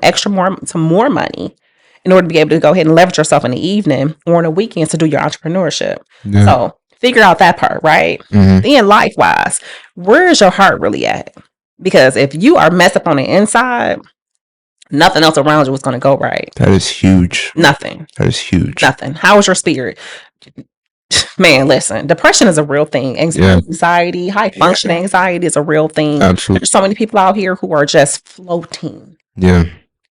more money in order to be able to go ahead and leverage yourself in the evening or on the weekends to do your entrepreneurship. Yeah. So figure out that part, right? Then life-wise, where is your heart really at? Because if you are messed up on the inside, nothing else around you is going to go right. That is huge. Nothing. That is huge. Nothing. How is your spirit? Man, listen, depression is a real thing. Anxiety, high functioning anxiety is a real thing. Absolutely. There's so many people out here who are just floating. Yeah.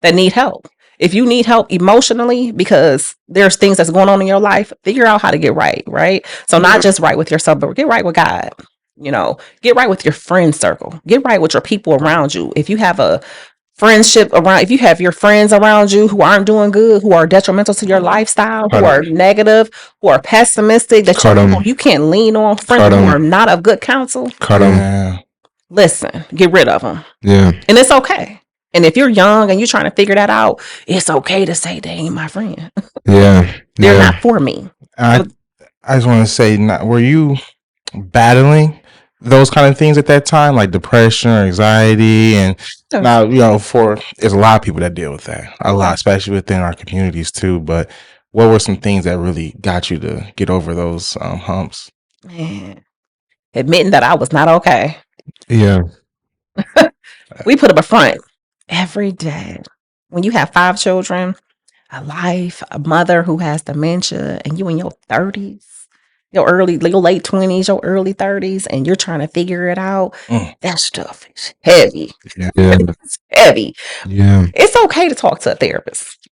That need help. If you need help emotionally because there's things that's going on in your life, figure out how to get right, right? So not just right with yourself, but get right with God. You know, get right with your friend circle. Get right with your people around you. If you have a friendship around, if you have your friends around you who aren't doing good, who are detrimental to your lifestyle, who are negative, who are pessimistic, that you can't lean on, friends who are not of good counsel, cut them. Listen, get rid of them. Yeah. And it's okay. And if you're young and you're trying to figure that out, it's okay to say they ain't my friend. Yeah. They're not for me. I just want to say, were you battling those kind of things at that time, like depression or anxiety? And now, there's a lot of people that deal with that, a lot, especially within our communities too. But what were some things that really got you to get over those humps? Man, admitting that I was not okay. Yeah. We put up a front every day. When you have 5 children, a life, a mother who has dementia, and you in your 30s, your late 20s, your early 30s, and you're trying to figure it out, that stuff is heavy. Yeah. It's heavy. Yeah. It's okay to talk to a therapist.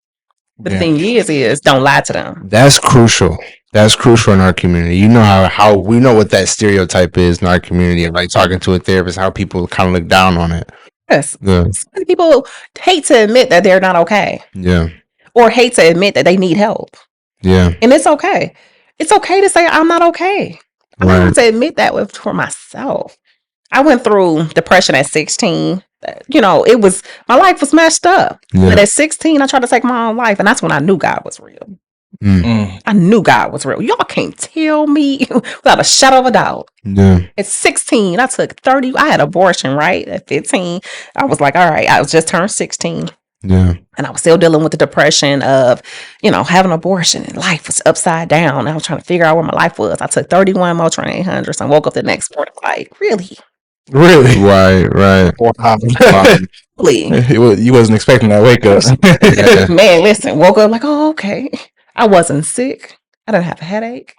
But the thing is don't lie to them. That's crucial. That's crucial in our community. You know how we know what that stereotype is in our community of like talking to a therapist, how people kind of look down on it. Yes. Yeah. So many people hate to admit that they're not okay. Yeah. Or hate to admit that they need help. Yeah. And it's okay. It's okay to say I'm not okay. I have to admit that for myself. I went through depression at 16. My life was messed up. Yeah. But at 16, I tried to take my own life. And that's when I knew God was real. I knew God was real. Y'all can't tell me without a shadow of a doubt. Yeah. At 16, I took 30. I had abortion, right? At 15, I was like, all right, I was just turned 16. Yeah. And I was still dealing with the depression of, having an abortion, and life was upside down. I was trying to figure out where my life was. I took 31 Motrin 800s and woke up the next morning like, really? Right. Wow. Really? You wasn't expecting that wake up. Man, listen, woke up like, oh, okay. I wasn't sick. I didn't have a headache.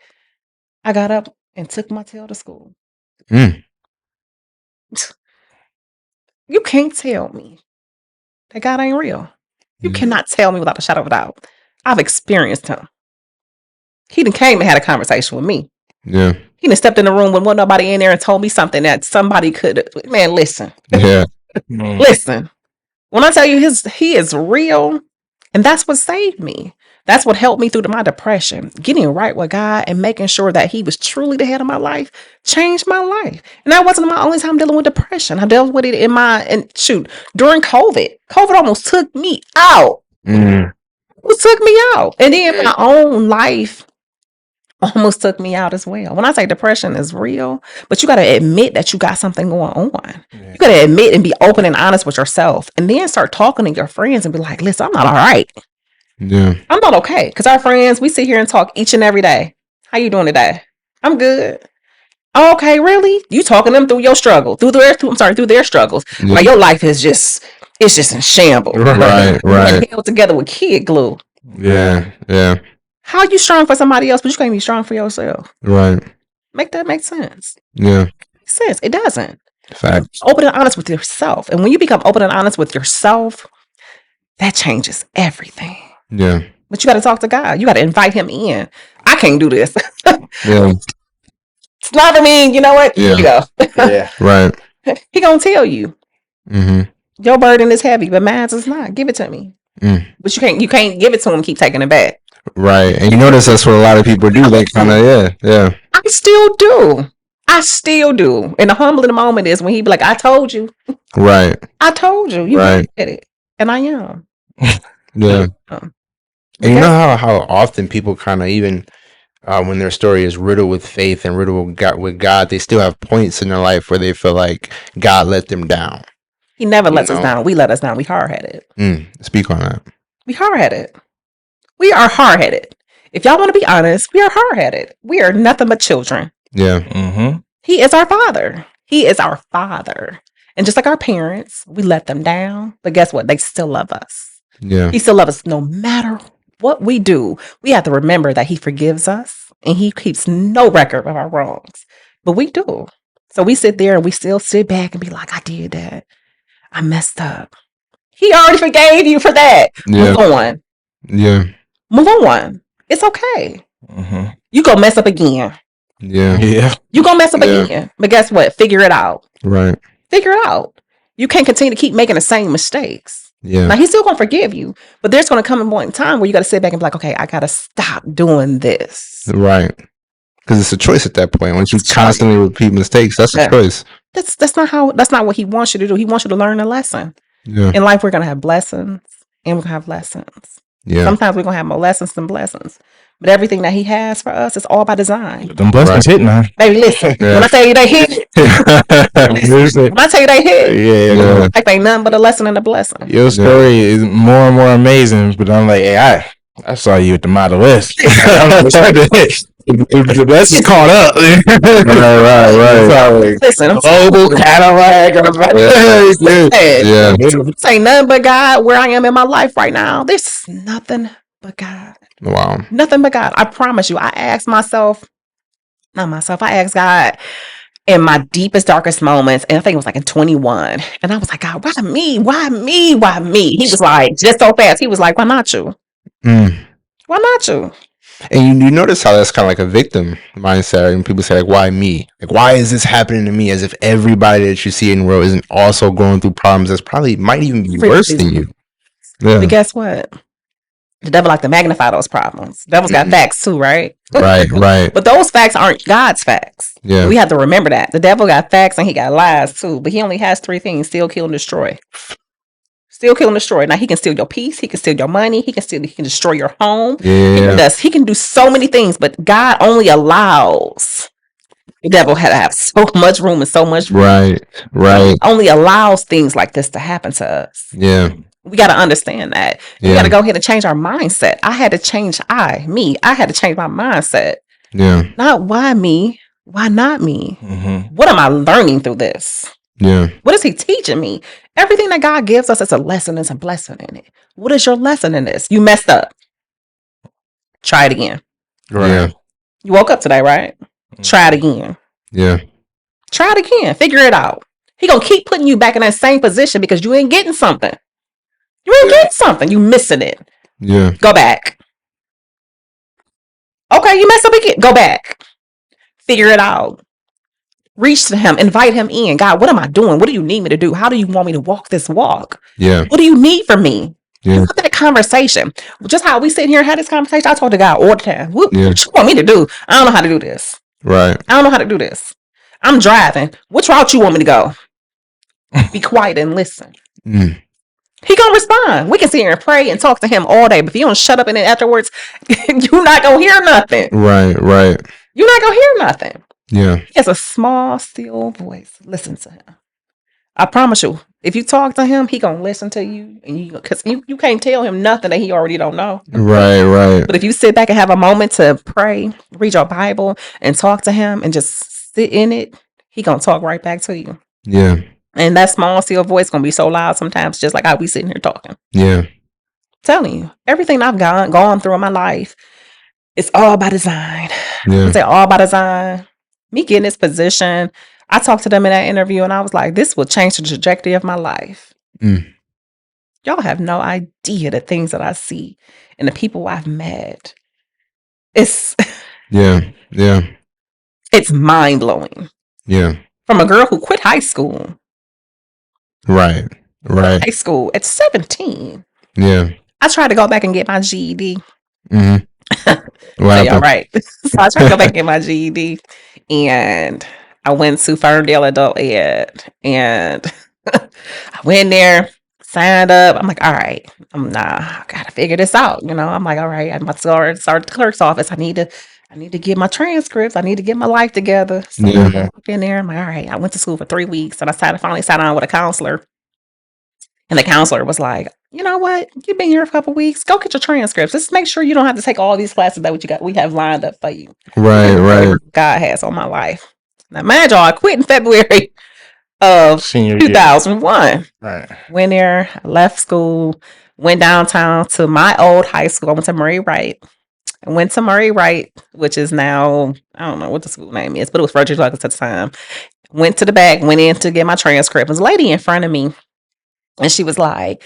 I got up and took my tail to school. You can't tell me that God ain't real. You cannot tell me without a shadow of a doubt. I've experienced him. He done came and had a conversation with me. Yeah. He done stepped in the room when wasn't nobody in there and told me something that somebody could. Man, listen. Yeah. Listen. When I tell you he is real, and that's what saved me. That's what helped me through my depression. Getting right with God and making sure that he was truly the head of my life changed my life. And that wasn't my only time dealing with depression. I dealt with it during COVID. COVID almost took me out. It took me out. And then my own life almost took me out as well. When I say depression is real, but you got to admit that you got something going on. Yeah. You got to admit and be open and honest with yourself, and then start talking to your friends and be like, listen, I'm not all right. Yeah. I'm not okay. Because our friends, we sit here and talk each and every day. How you doing today? I'm good. Oh, okay, really? You talking them through your struggle, through their struggles. Yeah. Like your life is just in shambles. Right. Held together with kid glue. Yeah. How you strong for somebody else, but you can't be strong for yourself? Right. Make that make sense? Yeah. Makes sense. It doesn't. Facts. Open and honest with yourself. And when you become open and honest with yourself, that changes everything. Yeah. But you got to talk to God. You got to invite him in. I can't do this. Yeah. It's not for me. You know what? Yeah. Here you go. Yeah. Right. He gonna tell you Mm-hmm. your burden is heavy, but mine is not. Give it to me. But you can't give it to him and keep taking it back. Right. And you notice that's what a lot of people do. They kind of, yeah. I still do. And the humbling moment is when he be like, I told you. Right. I told you. You Right. did it. And I am. Yeah. And you know how often people kind of even when their story is riddled with faith and riddled with God, they still have points in their life where they feel like God let them down. He never lets us down. We let us down. We hard-headed. Speak on that. We hard-headed. We are hard-headed. If y'all want to be honest, we are hard-headed. We are nothing but children. Yeah. Mm-hmm. He is our father. He is our father. And just like our parents, we let them down. But guess what? They still love us. Yeah. He still loves us no matter what we do. We have to remember that he forgives us and he keeps no record of our wrongs. But we do. So we sit there and we still sit back and be like, I did that. I messed up. He already forgave you for that. Yeah. Move on. Yeah. Move on. It's okay. Mm-hmm. You go mess up again. Yeah. Yeah. You go mess up Yeah. again. But guess what? Figure it out. Right. Figure it out. You can't continue to keep making the same mistakes. Yeah. Now, he's still going to forgive you. But there's going to come a point in time where you got to sit back and be like, okay, I got to stop doing this. Right. Because it's a choice at that point. Once you It's a constantly repeat mistakes, that's a Yeah. choice. That's not what he wants you to do. He wants you to learn a lesson. Yeah. In life, we're going to have blessings and we're going to have lessons. Yeah. Sometimes we're going to have more lessons than blessings. But everything that he has for us is all by design. Them blessings hitting, huh? Baby, listen. Yeah. When I tell you they hit, when I tell you they hit, Yeah. life ain't nothing but a lesson and a blessing. Your story is more and more amazing, but I'm like, hey, I saw you at the Model West. The blessings caught up. Right. Listen, I'm Global Cadillac. Yeah. This ain't nothing but God. Where I am in my life right now, this is nothing but God. Wow. Nothing but God. I promise you. I asked God in my deepest, darkest moments, and I think it was like in 21. And I was like, God, why me? Why me? Why me? He was like, just so fast. He was like, why not you? Mm. Why not you? And you notice how that's kind of like a victim mindset. And people say, like, why me? Like, why is this happening to me? As if everybody that you see in the world isn't also going through problems that's probably might even be worse than you. Yeah. But guess what? The devil like to magnify those problems. The devil's got facts too, right? Right. But those facts aren't God's facts. Yeah. We have to remember that. The devil got facts and he got lies too. But he only has 3 things: steal, kill, and destroy. Steal, kill, and destroy. Now he can steal your peace, he can steal your money, he can destroy your home. Yeah. He can do so many things, but God only allows the devil had to have so much room and so much room. Right. Only allows things like this to happen to us. Yeah. We got to understand that. We Yeah. got to go ahead and change our mindset. I had to change I had to change my mindset. Yeah. Not why me, why not me? Mm-hmm. What am I learning through this? Yeah. What is he teaching me? Everything that God gives us is a lesson, is a blessing in it. What is your lesson in this? You messed up. Try it again. Yeah. You woke up today, right? Try it again. Yeah. Try it again. Figure it out. He gonna keep putting you back in that same position because you ain't getting something. You ain't getting something. You missing it. Yeah. Go back. Okay, you messed up again. Go back. Figure it out. Reach to him. Invite him in. God, what am I doing? What do you need me to do? How do you want me to walk this walk? Yeah. What do you need from me? Yeah. Have that conversation. Just how we sit here and have this conversation. I talk to God all the time. What Yeah. you want me to do? I don't know how to do this. Right. I don't know how to do this. I'm driving. Which route you want me to go? Be quiet and listen. Mm. He gonna respond. We can sit here and pray and talk to him all day, but if you don't shut up and then afterwards, you're not gonna hear nothing. Right. You're not gonna hear nothing. Yeah. He has a small, still voice. Listen to him. I promise you, if you talk to him, he gonna listen to you, and because you can't tell him nothing that he already don't know. Right. But if you sit back and have a moment to pray, read your Bible, and talk to him, and just sit in it, he gonna talk right back to you. Yeah. And that small, still voice gonna be so loud sometimes, just like how we sitting here talking. Yeah. Telling you, everything I've gone through in my life, It's all by design. Yeah. I say all by design. Me getting this position, I talked to them in that interview and I was like, this will change the trajectory of my life. Mm. Y'all have no idea the things that I see and the people I've met. It's Yeah. Yeah. it's mind-blowing. Yeah. From a girl who quit high school. Right. Right. High school at 17. Yeah. I tried to go back and get my GED. Mm-hmm. What Say, happened? all right. So I tried to go back and get my GED. And I went to Ferndale Adult Ed. And I went there, signed up. I'm like, all right, I gotta figure this out. I'm like, all right, I'm about to start at the clerk's office. I need to get my transcripts. I need to get my life together. So Yeah. I've been there. I'm like, all right, I went to school for 3 weeks and I finally sat down with a counselor. And the counselor was like, you know what? You've been here for a couple weeks. Go get your transcripts. Just make sure you don't have to take all these classes that we have lined up for you. Right. Right. God has on my life. Now, mind y'all, I quit in February of Senior year. 2001. Right. Went there, left school, went downtown to my old high school. I went to Murray Wright. I went to Murray Wright, which is now, I don't know what the school name is, but it was Frederick Douglass at the time. Went to the back, went in to get my transcript. There was a lady in front of me. And she was talking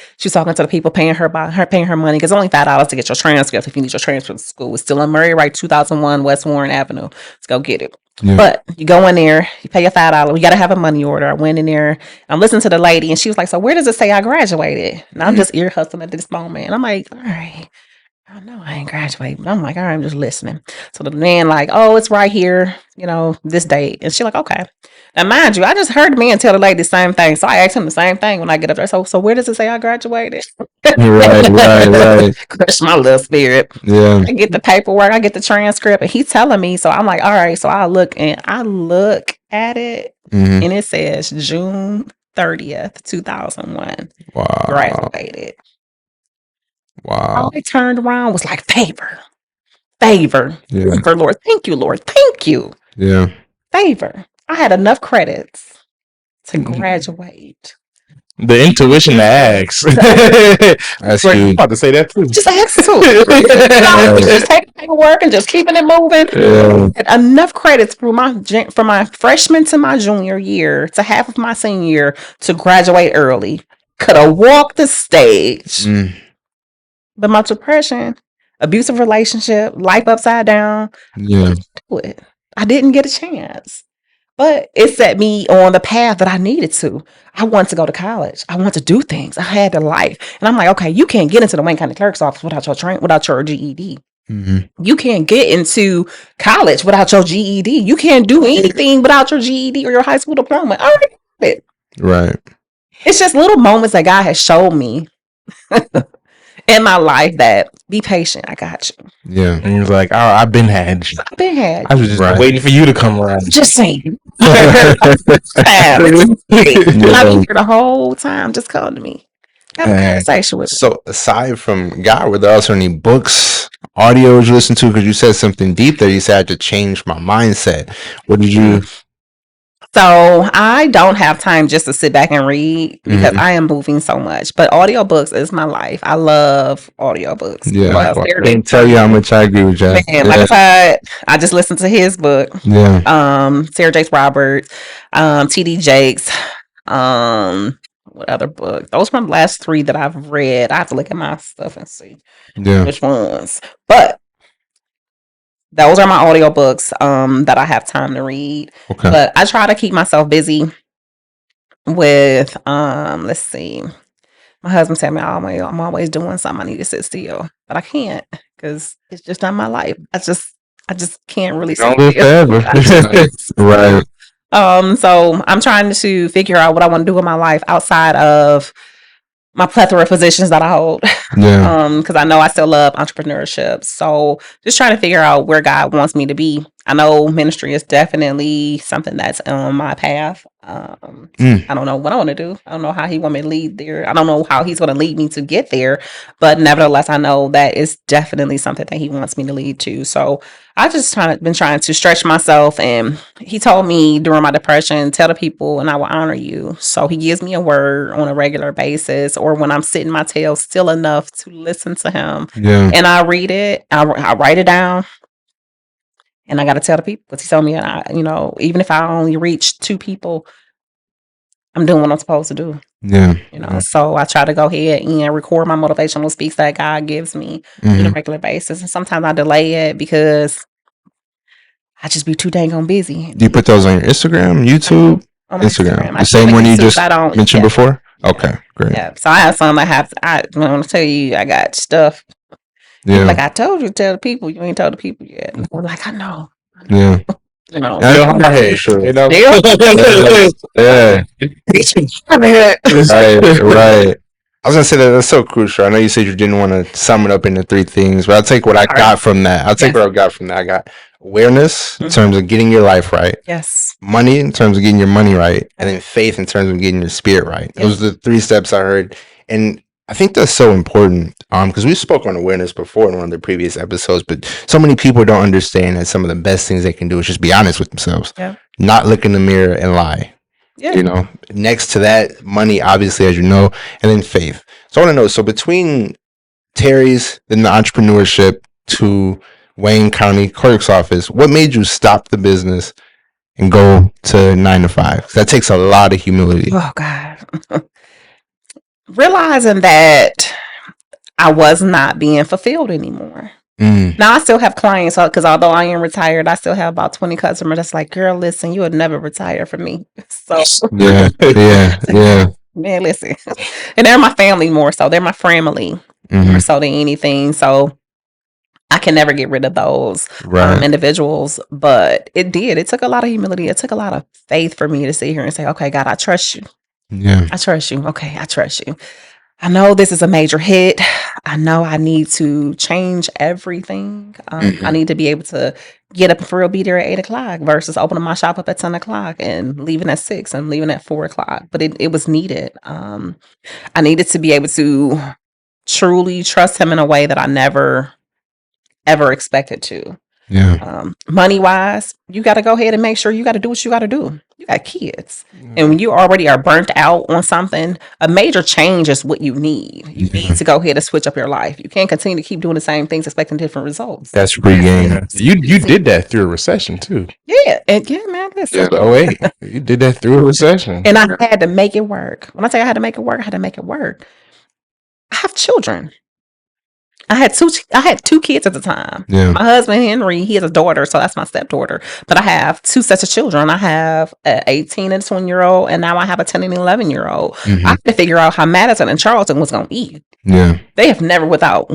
to the people paying her money because only $5 to get your transcript if you need your transcript to school. It's still in Murray Wright, 2001 West Warren Avenue. Let's go get it. Yeah. But you go in there, you pay your $5. We got to have a money order. I went in there, I'm listening to the lady, and she was like, so where does it say I graduated? And I'm just ear hustling at this moment. And I'm like, all right. I know I ain't graduated, but I'm like, all right, I'm just listening. So the man like, oh, it's right here, this date. And she like, okay. Now, mind you, I just heard the man tell the lady the same thing. So I asked him the same thing when I get up there. So where does it say I graduated? Right. Crush my little spirit. Yeah. I get the paperwork, I get the transcript, and he's telling me. So I'm like, all right. So I look at it, Mm-hmm. and it says June 30th, 2001. Wow. Graduated. Wow. I turned around, was like, favor. Favor, Lord. Thank you, Lord. Thank you. Yeah. Favor. I had enough credits to graduate. The intuition to ask. That's I'm huge. about to say that too. Just ask too. Just take the paperwork and just keeping it moving. Yeah. I had enough credits from my freshman to my junior year to half of my senior year to graduate early. Could have walked the stage. But my depression, abusive relationship, life upside down. Yeah. I didn't get a chance. But it set me on the path that I needed to. I wanted to go to college. I wanted to do things. I had the life. And I'm like, okay, you can't get into the Wayne County Clerk's office without your GED. Mm-hmm. You can't get into college without your GED. You can't do anything without your GED or your high school diploma. I already have it. Right. It's just little moments that God has showed me in my life that be patient. I got you. Yeah. And he was like, oh, I've been had you. I was just waiting for you to come around. Just saying. I'll be here the whole time. Just come to me. Have a conversation with me. So aside from God, were there also any books, audios you listened to? Because you said something deep there. You said I had to change my mindset. What did you? So I don't have time just to sit back and read because I am moving so much. But audiobooks is my life. I love audiobooks. Yeah. I can't tell you how much I agree with Jack. Man, like I just listened to his book. Yeah. Sarah Jakes Roberts, TD Jakes. What other book? Those were the last 3 that I've read. I have to look at my stuff and see which ones. But those are my audiobooks that I have time to read. Okay. But I try to keep myself busy with let's see. My husband said I'm always doing something. I need to sit still. But I can't because it's just not my life. I just can't really Don't live forever. Right. So I'm trying to figure out what I want to do with my life outside of my plethora of positions that I hold. Yeah. Because I know I still love entrepreneurship. So just trying to figure out where God wants me to be. I know ministry is definitely something that's on my path. I don't know what I want to do. I don't know how he want me to lead there. I don't know how he's going to lead me to get there. But nevertheless, I know that it's definitely something that he wants me to lead to. So I just been trying to stretch myself. And he told me during my depression, tell the people and I will honor you. So he gives me a word on a regular basis, or when I'm sitting my tail still enough to listen to him. Yeah. And I read it, I write it down. And I got to tell the people, because he told me, even if I only reach 2 people, I'm doing what I'm supposed to do. Yeah. So I try to go ahead and record my motivational speaks that God gives me on a regular basis. And sometimes I delay it because I just be too dang on busy. Do you put those on your Instagram, YouTube? On my Instagram. The same one you just mentioned yeah. before? Okay, great. Yeah. So I have some I want to tell you, I got stuff. Yeah. Like, I told you to tell the people. You ain't told the people yet. And I'm like, I know. Yeah. Hey, Sure. yeah. Right. I was gonna say that's so crucial. I know you said you didn't want to sum it up into 3 things, but I'll take what I got from that. I'll take what I got from that. I got awareness in terms of getting your life right. Yes. Money in terms of getting your money right, and then faith in terms of getting your spirit right. Those are the 3 steps I heard, and I think that's so important because we spoke on awareness before in one of the previous episodes, but so many people don't understand that some of the best things they can do is just be honest with themselves, not look in the mirror and lie. Yeah. Next to that, money, obviously, as you know, and then faith. So I want to know, so between Terry's, then the entrepreneurship to Wayne County Clerk's office, what made you stop the business and go to 9 to 5? That takes a lot of humility. Oh, God. Realizing that I was not being fulfilled anymore. Now I still have clients, because although I am retired, I still have about 20 customers that's like, girl, listen, you would never retire from me. So yeah. Man, listen. And they're my family more so. They're my family more so than anything. So I can never get rid of those individuals. But it took a lot of humility. It took a lot of faith for me to sit here and say, okay, God, I trust you. Yeah. I trust you. Okay, I trust you. I know this is a major hit. I know I need to change everything. I need to be able to get up and for real, be there at 8 o'clock versus opening my shop up at 10 o'clock and leaving at 6 and leaving at 4 o'clock. But it was needed. I needed to be able to truly trust him in a way that I never, ever expected to. Yeah. Money wise, you got to go ahead and make sure you got to do what you got to do. You got kids. And when you already are burnt out on something, a major change is what you need. You need to go ahead and switch up your life. You can't continue to keep doing the same things, expecting different results. That's pre-game. You did that through a recession too. Yeah. And man, listen. Oh wait, you did that through a recession. And I had to make it work. When I say I had to make it work, I had to make it work. I have children. I had 2 kids at the time. Yeah. My husband, Henry, he has a daughter, so that's my stepdaughter. But I have 2 sets of children. I have an 18 and 20-year-old, and now I have a 10 and 11-year-old. I had to figure out how Madison and Charleston was going to eat. Yeah. They have never without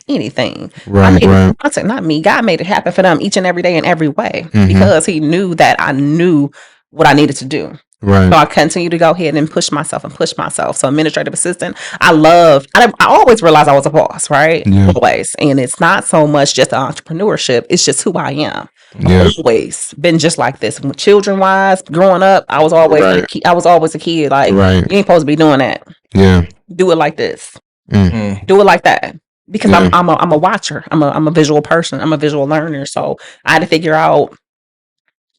anything. Right. I said, not me. God made it happen for them each and every day in every way because he knew that I knew what I needed to do. Right. So I continue to go ahead and push myself. So administrative assistant, I always realized I was a boss, right? Yeah. Always. And it's not so much just the entrepreneurship. It's just who I am. Yeah. I've always been just like this. Children wise, growing up, I was always a kid. Like, you ain't supposed to be doing that. Yeah. Do it like this. Do it like that. Because I'm a watcher. I'm a visual person. I'm a visual learner. So I had to figure out,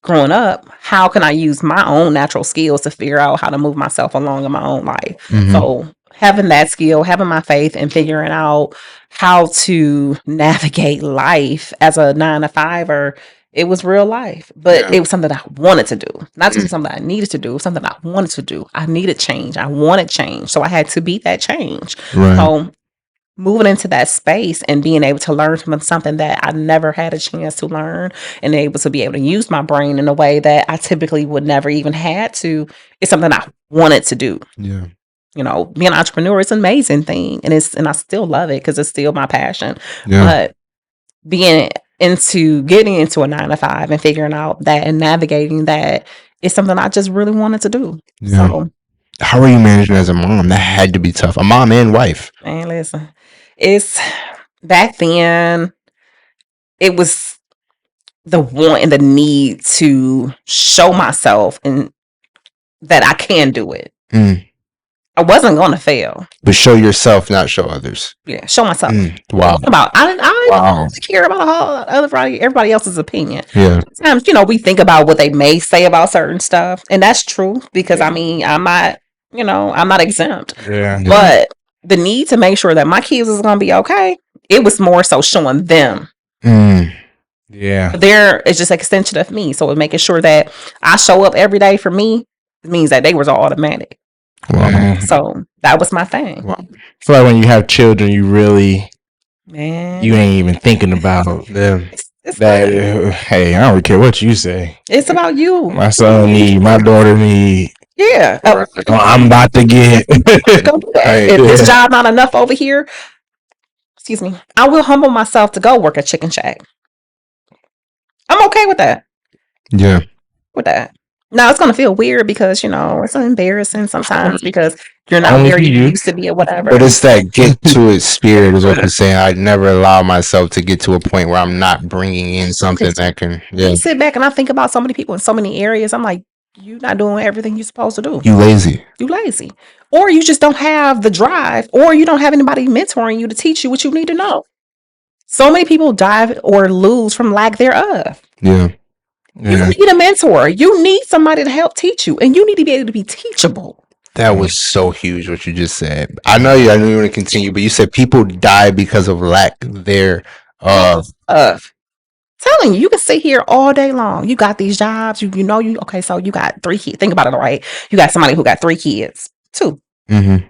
growing up, how can I use my own natural skills to figure out how to move myself along in my own life? So having that skill, having my faith, and figuring out how to navigate life as a 9 to 5er, it was real life. But it was something I wanted to do. Not just something I needed to do, something I wanted to do. I needed change. I wanted change. So I had to be that change. Right. So moving into that space and being able to learn from something that I never had a chance to learn, and able to be able to use my brain in a way that I typically would never even had to, is something I wanted to do. Yeah. Being an entrepreneur is an amazing thing, and I still love it because it's still my passion. Yeah. But getting into a 9 to 5 and figuring out that and navigating that is something I just really wanted to do. Yeah. So, how are you managing as a mom? That had to be tough. A mom and wife. man, listen. It's back then. It was the want and the need to show myself and that I can do it. I wasn't going to fail. But show yourself, not show others. Yeah, show myself. Wow. I don't care about everybody else's opinion. Yeah. Sometimes, we think about what they may say about certain stuff, and that's true because I'm not exempt. Yeah. But the need to make sure that my kids is going to be okay, it was more so showing them. Yeah. It's just an extension of me. So making sure that I show up every day for me, it means that they was all automatic. Wow. So that was my thing. Wow. I feel like when you have children, you really, Man, you ain't even thinking about them. it's That, hey, I don't really care what you say. It's about you. My son need, my daughter need. Yeah. I'm about to get. Go do that. Hey, If this job not enough over here, excuse me, I will humble myself to go work at Chicken Shack. I'm okay with that. Yeah. With that. Now it's gonna feel weird because it's embarrassing sometimes because you're not Only where you you. used to be or whatever. But it's that get to it spirit is what I'm saying. I never allow myself to get to a point where I'm not bringing in something that can. Yeah. I sit back and I think about so many people in so many areas. I'm like, you're not doing everything you're supposed to do. You lazy. You lazy, or you just don't have the drive, or you don't have anybody mentoring you to teach you what you need to know. So many people die or lose from lack thereof. Yeah. You need a mentor. You need somebody to help teach you, and you need to be able to be teachable. That was so huge what you just said. I know you want to continue, but you said people die because of lack thereof. Telling you can sit here all day long. You got these jobs. Okay, so you got 3 kids. Think about it, all right? You got somebody who got 3 kids. 2. Mm-hmm.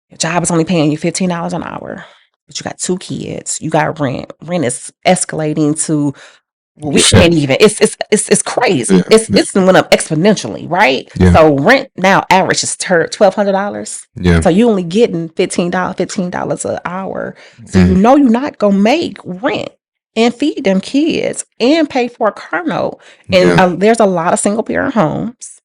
Your job is only paying you $15 an hour, but you got 2 kids. You got rent. Rent is escalating to we can't even. It's crazy. Yeah. It's went up exponentially, right? Yeah. So rent now average is $1,200. Yeah. So you only getting $15 an hour. So Mm. you're not gonna make rent and feed them kids and pay for a car note. And Yeah. there's a lot of single parent homes,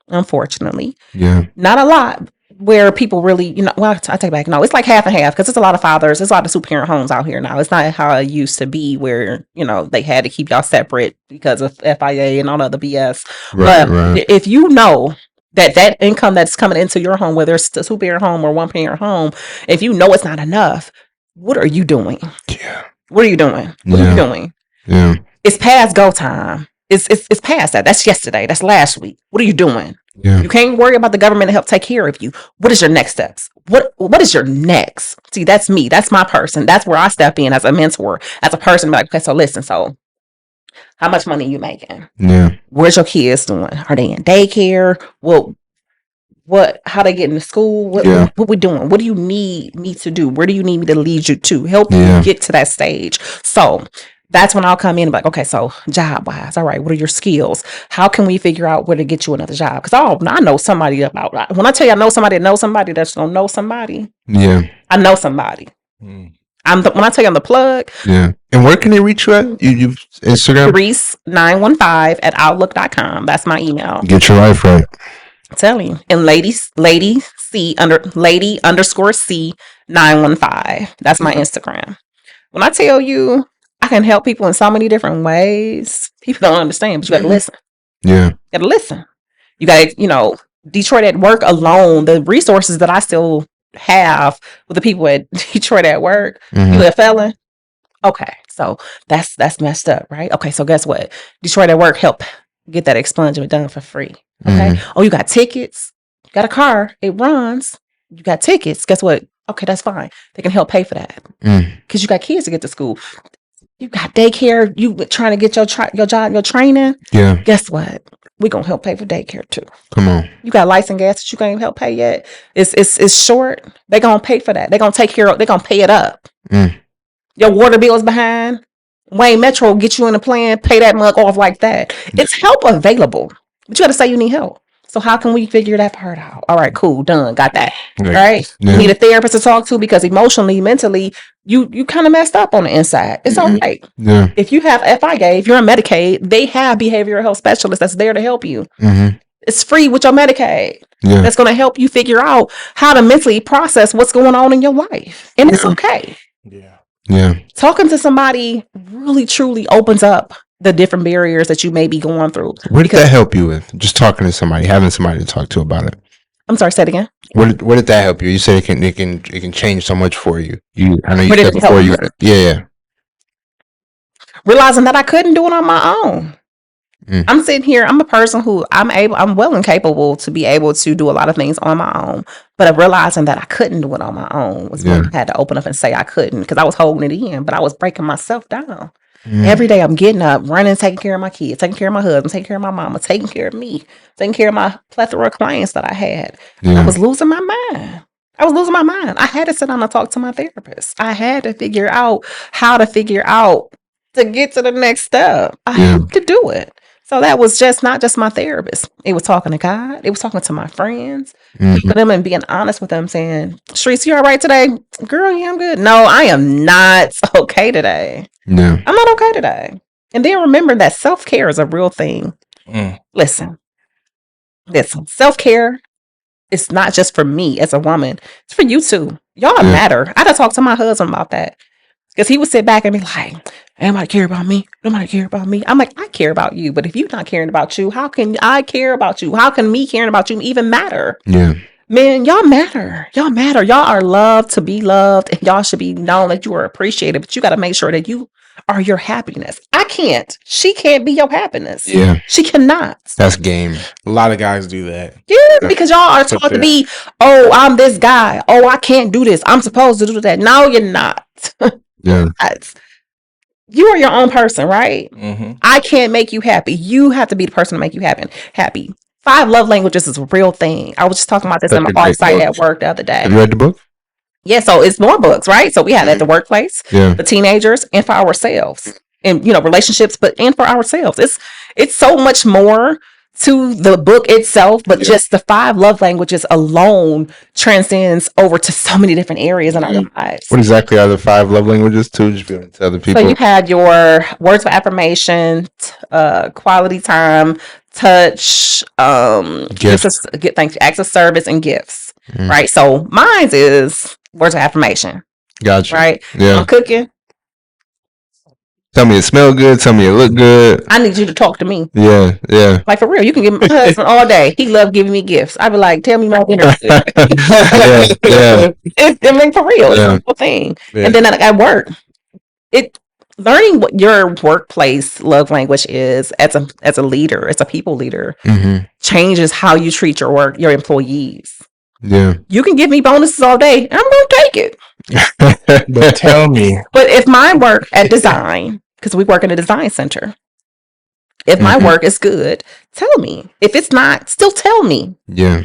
unfortunately. Yeah. Not a lot where people really, well, I take it back. No, it's like half and half because it's a lot of fathers. There's a lot of 2-parent homes out here now. It's not how it used to be where, they had to keep y'all separate because of FIA and all the other BS. Right. But if you know that income that's coming into your home, whether it's a 2-parent home or 1-parent home, if you know it's not enough, what are you doing? Yeah. What are you doing? What are you doing? Yeah. It's past go time. It's past that. That's yesterday. That's last week. What are you doing? Yeah. You can't worry about the government to help take care of you. What is your next steps? What is your next? See, that's me. That's my person. That's where I step in as a mentor, as a person. Like, okay, so listen. So, how much money are you making? Yeah. Where's your kids doing? Are they in daycare? How they getting to school? What we doing? What do you need me to do? Where do you need me to lead you to? Help you get to that stage. So that's when I'll come in and be like, okay, so job wise, all right, what are your skills? How can we figure out where to get you another job? Because I know somebody when I tell you I know somebody that knows somebody that's gonna know somebody. Yeah. I know somebody. When I tell you I'm the plug. Yeah. And where can they reach you at? You Instagram? CHARRISSE915@outlook.com. That's my email. Get your life right. I'm telling you. And lady _C 915. That's my Instagram. When I tell you I can help people in so many different ways, people don't understand, but you got to listen. Yeah. You got to listen. You got to, Detroit at Work alone, the resources that I still have with the people at Detroit at Work, Mm-hmm. you a felon? Okay, so that's messed up, right? Okay, so guess what? Detroit at Work help get that expungement done for free. Okay. Oh, you got tickets, you got a car, it runs, you got tickets. Guess what? Okay, that's fine. They can help pay for that because you got kids to get to school. You got daycare. You trying to get your job, your training. Yeah. Guess what? We gonna help pay for daycare too. Come on. You got license gas that you can't even help pay yet. It's short. They gonna pay for that. They gonna take care of. They gonna pay it up. Your water bill is behind. Wayne Metro will get you in a plan. Pay that mug off like that. It's help available, but you got to say you need help. So how can we figure that part out? All right, cool, done, got that. Right? Yeah. You need a therapist to talk to because emotionally, mentally, you kind of messed up on the inside. It's all right. Yeah. If you have FIA, if you're on Medicaid, they have behavioral health specialists that's there to help you. It's free with your Medicaid. Yeah. That's going to help you figure out how to mentally process what's going on in your life. And it's okay. Yeah. Yeah. Talking to somebody really truly opens up the different barriers that you may be going through. What did that help you with? Just talking to somebody, having somebody to talk to about it. I'm sorry, say it again. What did that help you? You said it can change so much for you. I know you What did said it before help? yeah. Realizing that I couldn't do it on my own. I'm sitting here. I'm a person who I'm well and capable to be able to do a lot of things on my own. But realizing that I couldn't do it on my own was when I had to open up and say I couldn't, because I was holding it in, but I was breaking myself down. Every day I'm getting up, running, taking care of my kids, taking care of my husband, taking care of my mama, taking care of me, taking care of my plethora of clients that I had. I was losing my mind. I had to sit down and talk to my therapist. I had to figure out how to to get to the next step. I had to do it. So that was not just my therapist. It was talking to God. It was talking to my friends, for them, and being honest with them, saying, "Charrisse, you all right today? Girl, yeah, I'm good. No, I am not okay today. Yeah. I'm not okay today." And then remember that self-care is a real thing. Listen, self-care is not just for me as a woman. It's for you too. Y'all matter. I had to talk to my husband about that, because he would sit back and be like, "Nobody care about me. Nobody care about me." I'm like, I care about you. But if you're not caring about you, how can I care about you? How can me caring about you even matter? Yeah. Man, y'all matter. Y'all matter. Y'all are loved to be loved. And y'all should be known that you are appreciated. But you got to make sure that you are your happiness. She can't be your happiness. Yeah. She cannot. That's game. A lot of guys do that. Yeah, because y'all are taught to be, "Oh, I'm this guy. Oh, I can't do this. I'm supposed to do that." No, you're not. Yeah. You are your own person, right? I can't make you happy. You have to be the person to make you happy. 5 love languages is a real thing. I was just talking about this in my art site at work the other day. Have you read the book? Yeah, so it's more books, right? So we have at the workplace, Yeah. the teenagers, and for ourselves, and relationships, and for ourselves. It's so much more to the book itself, but just the 5 love languages alone transcends over to so many different areas in our lives. What exactly are the 5 love languages to? Just be able to tell other people. So you had your words of affirmation, quality time, touch, Gifts. acts of service, and gifts. Right. So mine is words of affirmation. Gotcha. Right. Yeah. I'm cooking. Tell me it smell good. Tell me it look good. I need you to talk to me. Yeah. Yeah. Like, for real, you can give my husband all day. He loved giving me gifts. I'd be like, "Tell me my dinner." Yeah. Yeah. I mean, for real, it's Yeah. a simple thing. Yeah. And then at work, learning what your workplace love language is as a leader, as a people leader, changes how you treat your employees. Yeah. You can give me bonuses all day, and I'm gonna take it. But tell me. But if my work at design, because we work in a design center, if my work is good, tell me. If it's not, still tell me. Yeah.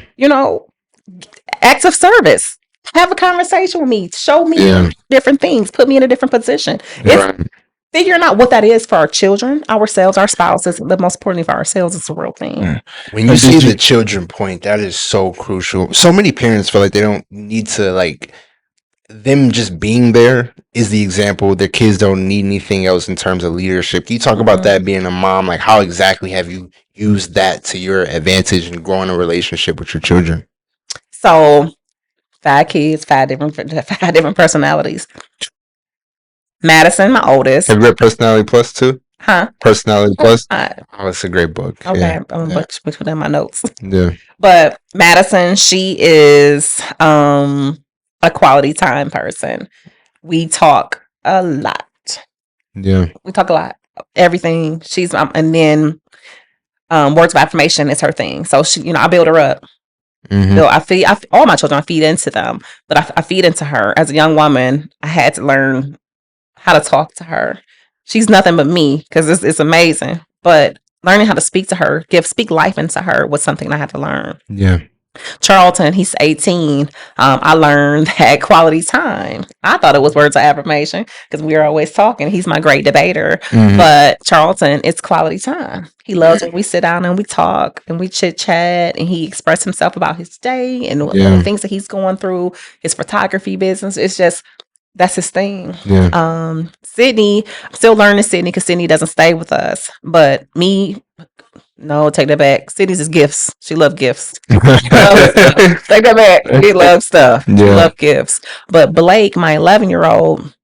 Acts of service. Have a conversation with me. Show me different things. Put me in a different position. It's figuring out what that is for our children, ourselves, our spouses, but most importantly for ourselves, it's a real thing. When you see the children point, that is so crucial. So many parents feel like they don't need to, like, them just being there is the example. Their kids don't need anything else in terms of leadership. Can you talk about that, being a mom? Like, how exactly have you used that to your advantage in growing a relationship with your children? So 5 kids, 5 different personalities. Madison, my oldest. Have you read Personality Plus too? Huh? Personality Plus. Oh, it's a great book. Okay, Yeah. I'm gonna put that in my notes. Yeah. But Madison, she is a quality time person. We talk a lot. Yeah. We talk a lot. Everything. She's and then words of affirmation is her thing. So she, I build her up. So I feed all my children. I feed into them, but I feed into her. As a young woman, I had to learn how to talk to her. She's nothing but me, because it's amazing. But learning how to speak to her, speak life into her, was something I had to learn. Yeah. Charlton, he's 18. I learned that quality time. I thought it was words of affirmation because we were always talking. He's my great debater. But Charlton, it's quality time. He loves when we sit down and we talk and we chit chat, and he expressed himself about his day and the things that he's going through, his photography business. It's just, that's his thing. Yeah. Sydney, I'm still learning Sydney because Sydney doesn't stay with us. But me, no, take that back. Sydney's is gifts. She loves gifts. Take that back. He loves stuff. She loves gifts. But Blake, my 11-year-old,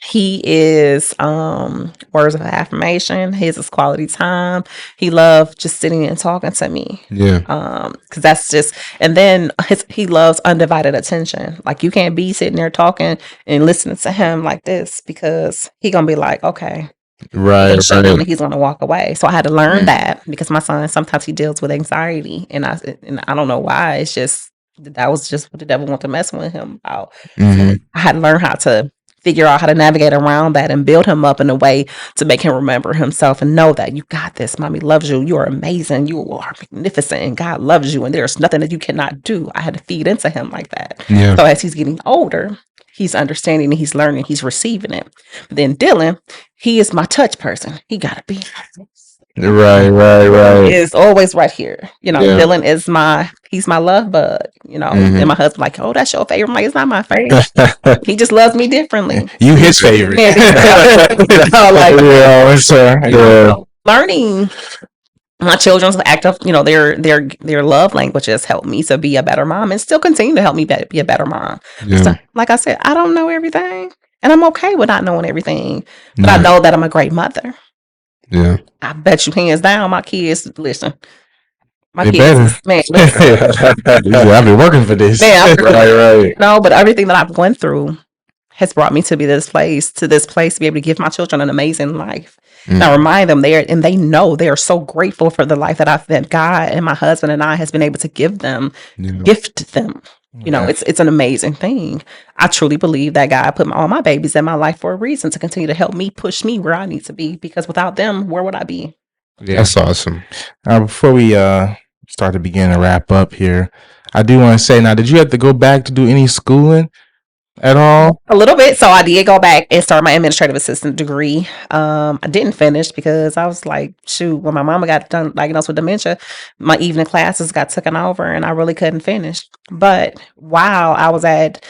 He is words of affirmation. His is quality time. He loves just sitting and talking to me. Yeah. Because that's just, and then he loves undivided attention. Like you can't be sitting there talking and listening to him like this because he gonna be like, okay, Right. shut down Right. and he's gonna walk away. So I had to learn that because my son sometimes he deals with anxiety, and I don't know why. It's just that was just what the devil wanted to mess with him about. Mm-hmm. I had to learn how to figure out how to navigate around that and build him up in a way to make him remember himself and know that you got this. Mommy loves you. You are amazing. You are magnificent, and God loves you. And there's nothing that you cannot do. I had to feed into him like that. Yeah. So as he's getting older, he's understanding and he's learning, he's receiving it. But then Dylan, he is my touch person. He gotta be Right. is always right here. You know, Yeah. Dylan is he's my love bug, you know. Mhm. And my husband like, oh, that's your favorite. I'm like, it's not my favorite. He just loves me differently. You his favorite. Yeah. Learning my children's active, you know, their love languages help me to be a better mom and still continue to help me be a better mom. Yeah. So, like I said, I don't know everything, and I'm okay with not knowing everything, but I Yeah. know that I'm a great mother. Yeah. I bet you hands down, my kids listen. My They kids, man, listen. I've been working for this. Man, Right. no, but everything that I've went through has brought me to this place to be able to give my children an amazing life. And I remind them they know they are so grateful for the life that God and my husband and I has been able to give them, Yeah. gift them. You know, it's an amazing thing. I truly believe that God put all my babies in my life for a reason to continue to help me push me where I need to be. Because without them, where would I be? That's awesome. Before we start to begin to wrap up here, I do want to say now, did you have to go back to do any schooling at all? A little bit. So I did go back and start my administrative assistant degree. I didn't finish because I was like, shoot, when my mama got diagnosed with dementia, my evening classes got taken over and I really couldn't finish. But while I was at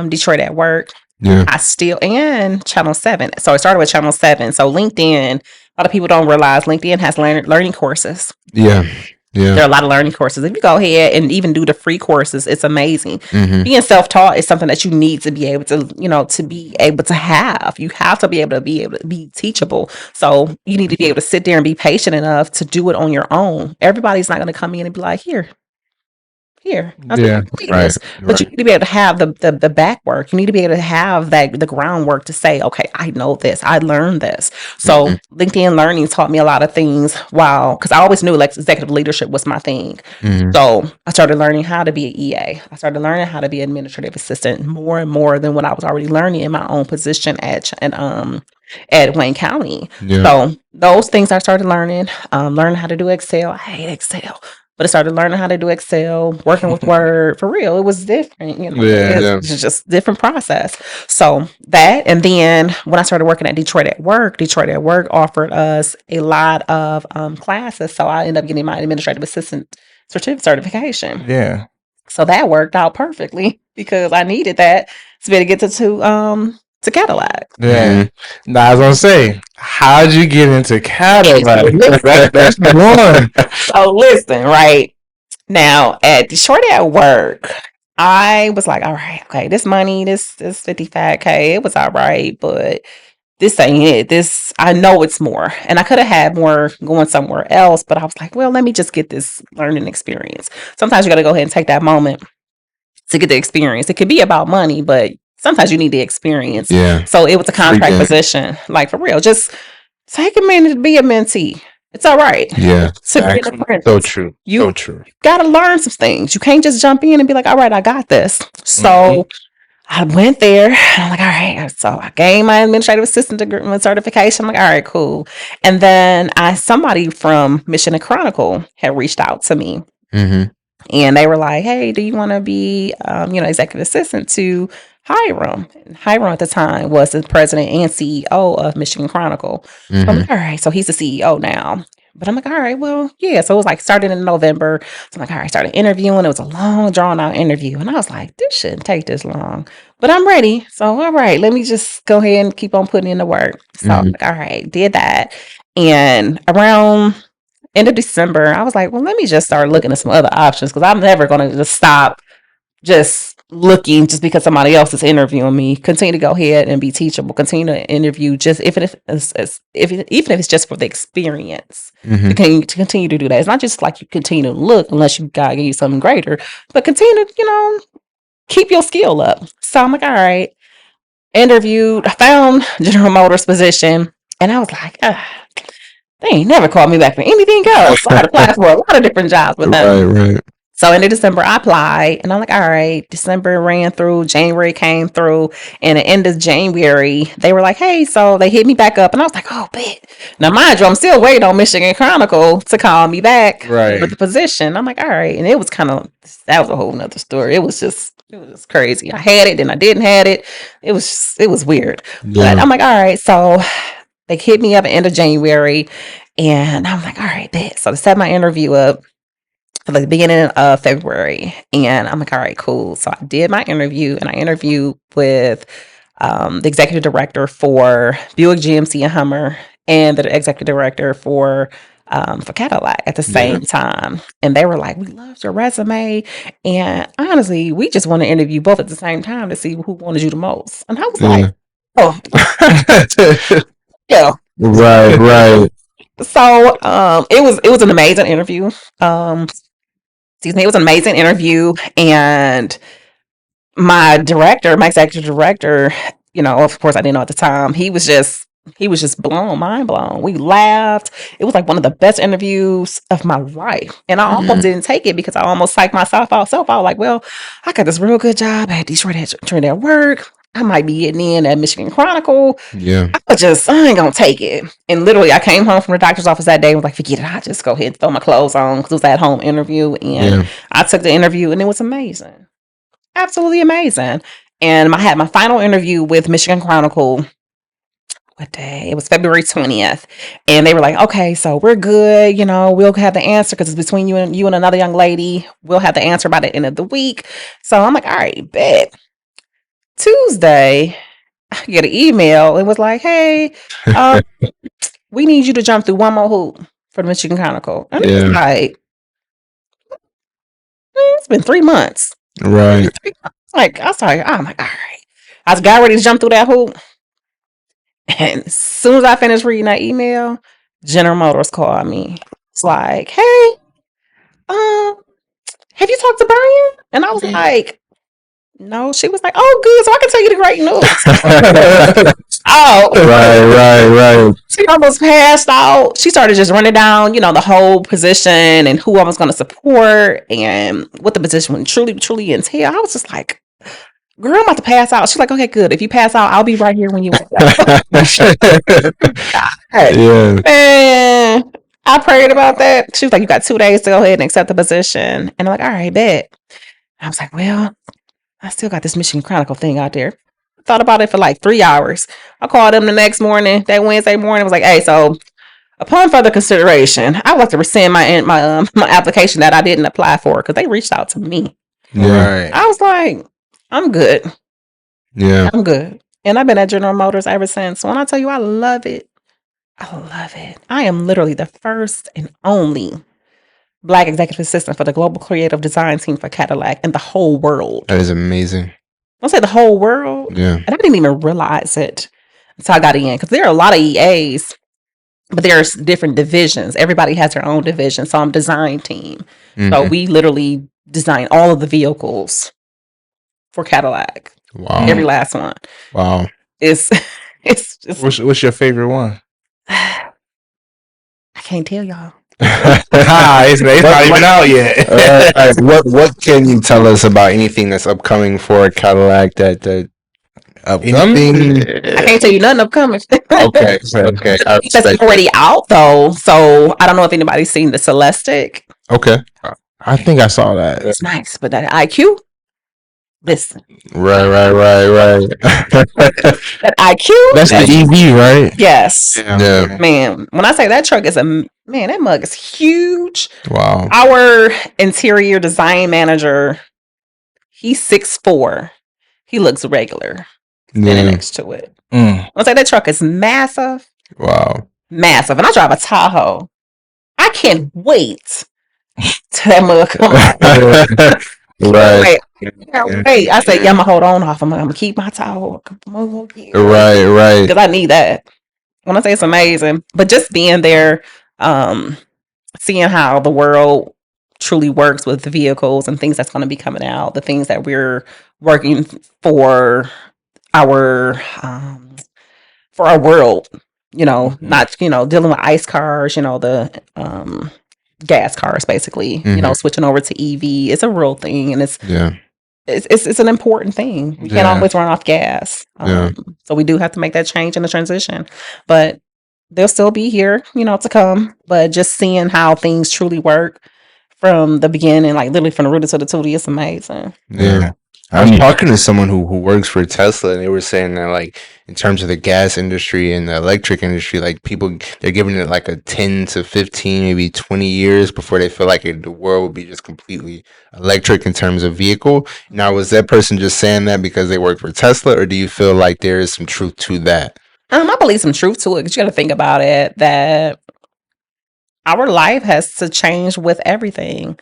Detroit at work, Yeah. I still and Channel 7. So I started with Channel 7. So LinkedIn, a lot of people don't realize LinkedIn has learning courses. Yeah. There Yeah. are a lot of learning courses. If you go ahead and even do the free courses, it's amazing. Mhm. Being self-taught is something that you need to be able to, to be able to have. You have to be able to be teachable. So you need to be able to sit there and be patient enough to do it on your own. Everybody's not going to come in and be like, here. I think Yeah, you can do right, this. But you need to be able to have the back work. You need to be able to have the groundwork to say, okay, I know this. I learned this. So LinkedIn Learning taught me a lot of things. Wow, because I always knew like executive leadership was my thing. Mhm. So I started learning how to be an EA. I started learning how to be an administrative assistant more and more than what I was already learning in my own position at Wayne County. Yeah. So those things I started learning. Learning how to do Excel. I hate Excel. But I started learning how to do Excel, working with Word. For real, it was different. Yeah. It's just a different process. So that, and then when I started working at Detroit at Work offered us a lot of classes. So I ended up getting my administrative assistant certification. yeah. So that worked out perfectly because I needed that to be able to get to Cadillac. Yeah. Now I was gonna say, how'd you get into Cadillac? That's one. So listen, right now at Detroit at Work, I was like, all right, okay, this money, this 55K, it was all right, but this ain't it. This I know it's more, and I could have had more going somewhere else, but I was like, well, let me just get this learning experience. Sometimes you got to go ahead and take that moment to get the experience. It could be about money, but sometimes you need the experience. Yeah. So it was a contract Freaking- position, like for real. Just take a minute to be a mentee. It's all right. Yeah. To be an Actually, apprentice. so true. You- so true. Gotta learn some things. You can't just jump in and be like, all right, I got this. So I went there. And I'm like, all right. So I gained my administrative assistant degree certification. I'm like, all right, cool. And then somebody from Mission and Chronicle had reached out to me. Mhm. And they were like, hey, do you want to be, executive assistant to Hiram? And Hiram at the time was the president and CEO of Michigan Chronicle. So I'm Mhm. like, all right, so he's the CEO now. But I'm like, all right, well, yeah. So it was like started in November. So I'm like, all right, started interviewing. It was a long, drawn out interview. And I was like, this shouldn't take this long. But I'm ready. So, all right, let me just go ahead and keep on putting in the work. So I'm like, all right, did that. And around end of December, I was like, well, let me just start looking at some other options because I'm never going to just stop just looking just because somebody else is interviewing me. Continue to go ahead and be teachable. Continue to interview just even if it's just for the experience. Mhm. To continue to do that. It's not just like you continue to look unless you God give you something greater, but continue to keep your skill up. So I'm like, all right. Interviewed. I found General Motors position, and I was like, they ain't never called me back for anything else. So I had applied for a lot of different jobs with them. Right. So in December, I applied, and I'm like, all right. December ran through, January came through, and at the end of January, they were like, hey, so they hit me back up, and I was like, oh, bet. Now, mind you, I'm still waiting on Michigan Chronicle to call me back for the position. I'm like, all right, and it was that was a whole nother story. It was just crazy. I had it, then I didn't have it. It was weird, Yeah. but I'm like, all right, so they hit me up at the end of January, and I'm like, all right, bet. So they set my interview up for the beginning of February, and I'm like, all right, cool. So I did my interview, and I interviewed with the executive director for Buick, GMC, and Hummer, and the executive director for Cadillac at the same time. And they were like, we loved your resume, and honestly, we just want to interview both at the same time to see who wanted you the most. And I was like, oh, yeah. Right. So it was an amazing interview. Excuse me, it was an amazing interview, and my executive director, of course I didn't know at the time, he was just mind blown. We laughed. It was like one of the best interviews of my life. And I almost didn't take it because I almost psyched myself out. Like, well, I got this real good job at Detroit at work. I might be getting in at Michigan Chronicle. Yeah. I ain't gonna take it. And literally, I came home from the doctor's office that day and was like, forget it. I'll just go ahead and throw my clothes on because it was at home interview. And I took the interview, and it was amazing. Absolutely amazing. And I had my final interview with Michigan Chronicle. What day? It was February 20th. And they were like, okay, so we're good. We'll have the answer because it's between you and another young lady. We'll have the answer by the end of the week. So I'm like, all right, bet. Tuesday, I get an email. It was like, hey, we need you to jump through one more hoop for the Michigan Chronicle. And it was like, it's been 3 months. Right. Like, I was like, I'm like, all right. I was got ready to jump through that hoop. And as soon as I finished reading that email, General Motors called me. It's like, hey, have you talked to Brian? And I was like, no. She was like, oh, good. So I can tell you the great news. Oh. Right. She almost passed out. She started just running down, the whole position and who I was going to support and what the position would truly entail. I was just like, girl, I'm about to pass out. She's like, okay, good. If you pass out, I'll be right here when you wake up. Yeah. And I prayed about that. She was like, you got 2 days to go ahead and accept the position. And I'm like, all right, bet. I was like, well, I still got this Michigan Chronicle thing out there. Thought about it for like 3 hours. I called them the next morning, that Wednesday morning. I was like, hey, so upon further consideration, I would like to rescind my application that I didn't apply for because they reached out to me. Yeah. Right. I was like, I'm good. Yeah. I'm good. And I've been at General Motors ever since. When I tell you I love it, I love it. I am literally the first and only Black executive assistant for the global creative design team for Cadillac in the whole world. That is amazing. I'll say the whole world. Yeah. And I didn't even realize it until I got in because there are a lot of EAs, but there's different divisions. Everybody has their own division. So I'm design team. So we literally design all of the vehicles for Cadillac. Wow. Every last one. Wow. It's What's your favorite one? I can't tell y'all. It's not even out yet. All right. What can you tell us about anything that's upcoming for Cadillac? That anything? I can't tell you nothing upcoming. Okay. It's already out though, so I don't know if anybody's seen the Celestic. Okay. I think I saw that. It's nice, but that IQ, listen, Right. that IQ, That's the EV, right? yes, Yeah. man. When I say that truck is that mug is huge. Wow. Our interior design manager, he's 6'4". He looks regular standing Yeah. next to it. Mm. I say that truck is massive, Wow. massive, and I drive a Tahoe. I can't wait till that mug come out. Right. Wait, Hey, I said, yeah, I'm gonna hold on off. I'm gonna keep my towel a couple more years. Right. Because I need that. When I say it's amazing, but just being there, seeing how the world truly works with the vehicles and things that's going to be coming out, the things that we're working our um, for our world, not dealing with ice cars, the gas cars, basically, switching over to EV. It's a real thing, and it's an important thing. We can't always run off gas. So we do have to make that change in the transition, but they'll still be here, to come. But just seeing how things truly work from the beginning, like literally from the rooter to the tootie, it's amazing. Yeah. I was talking to someone who works for Tesla, and they were saying that, like, in terms of the gas industry and the electric industry, like, people, they're giving it like a 10 to 15, maybe 20 years before they feel like the world will be just completely electric in terms of vehicle. Now, was that person just saying that because they work for Tesla, or do you feel like there is some truth to that? I believe some truth to it, because you got to think about it, that our life has to change with everything.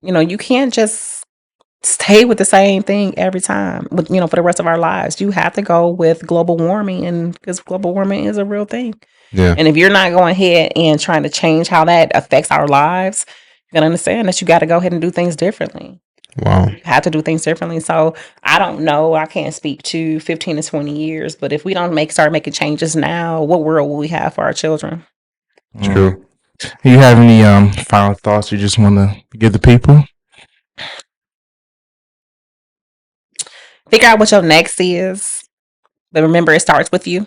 You can't just stay with the same thing every time for the rest of our lives. You have to go with global warming, and because global warming is a real thing. And if you're not going ahead and trying to change how that affects our lives, you gotta understand that you got to go ahead and do things differently. Wow. You have to do things differently. So I don't know, I can't speak to 15 to 20 years, but if we don't start making changes now, what world will we have for our children? It's true. You have any final thoughts you just want to give the people? Figure out what your next is, but remember, it starts with you.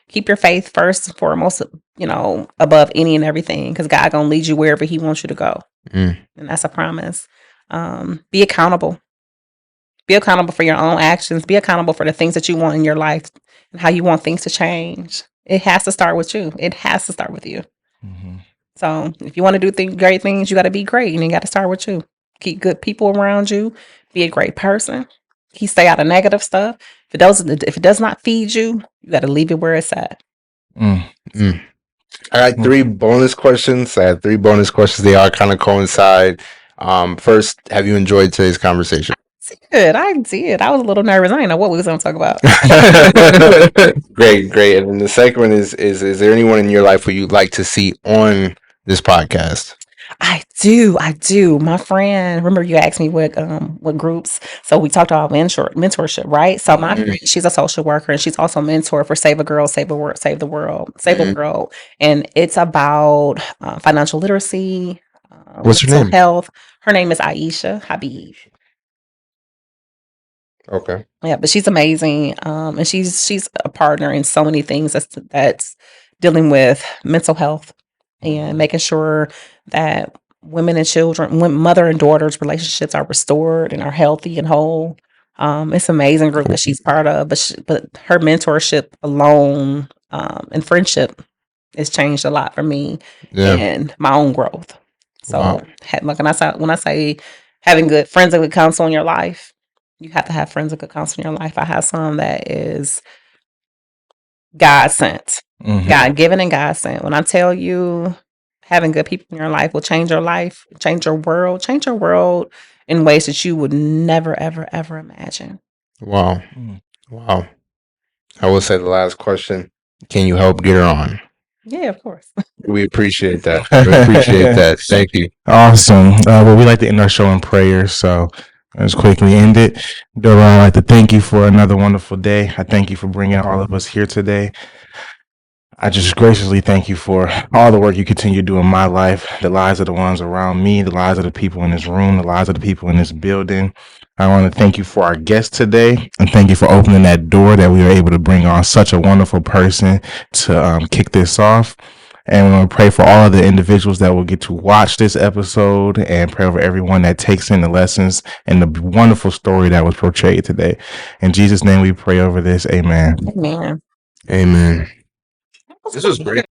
Keep your faith first and foremost, above any and everything, because God gonna lead you wherever He wants you to go, and that's a promise. Be accountable. Be accountable for your own actions. Be accountable for the things that you want in your life and how you want things to change. It has to start with you. It has to start with you. So if you want to do great things, you got to be great, and you got to start with you. Keep good people around you. Be a great person. Stay out of negative stuff. If it does not feed you, you got to leave it where it's at. I got 3 bonus questions. I have 3 bonus questions. They all kind of coincide. First, have you enjoyed today's conversation? Good. I did. I was a little nervous. I didn't know what we was going to talk about. Great. And then the second one is there anyone in your life who you'd like to see on this podcast? I do. My friend, remember you asked me what groups. So we talked about mentorship, right? So my friend, she's a social worker, and she's also a mentor for Save a Girl, Save the World. And it's about financial literacy. What's her name? Health. Her name is Aisha Habib. Okay. Yeah, but she's amazing. And she's a partner in so many things that's dealing with mental health and making sure that women and children, mother and daughters relationships are restored and are healthy and whole. It's an amazing group that she's part of, but her mentorship alone and friendship has changed a lot for me and my own growth. So when I say having good friends and good counsel in your life, you have to have friends and good counsel in your life. I have some that is God sent, God given, and God sent. When I tell you, having good people in your life will change your life, change your world in ways that you would never, ever, ever imagine. Wow. I will say the last question. Can you help get her on? Yeah, of course. We appreciate that. Thank you. Awesome. Well, we like to end our show in prayer, so let's quickly end it. Dora, I'd like to thank you for another wonderful day. I thank you for bringing all of us here today. I just graciously thank you for all the work you continue to do in my life, the lives of the ones around me, the lives of the people in this room, the lives of the people in this building. I want to thank you for our guest today, and thank you for opening that door that we were able to bring on such a wonderful person to kick this off. And we want to pray for all of the individuals that will get to watch this episode, and pray over everyone that takes in the lessons and the wonderful story that was portrayed today. In Jesus' name we pray over this. Amen. Amen. Amen. This was great.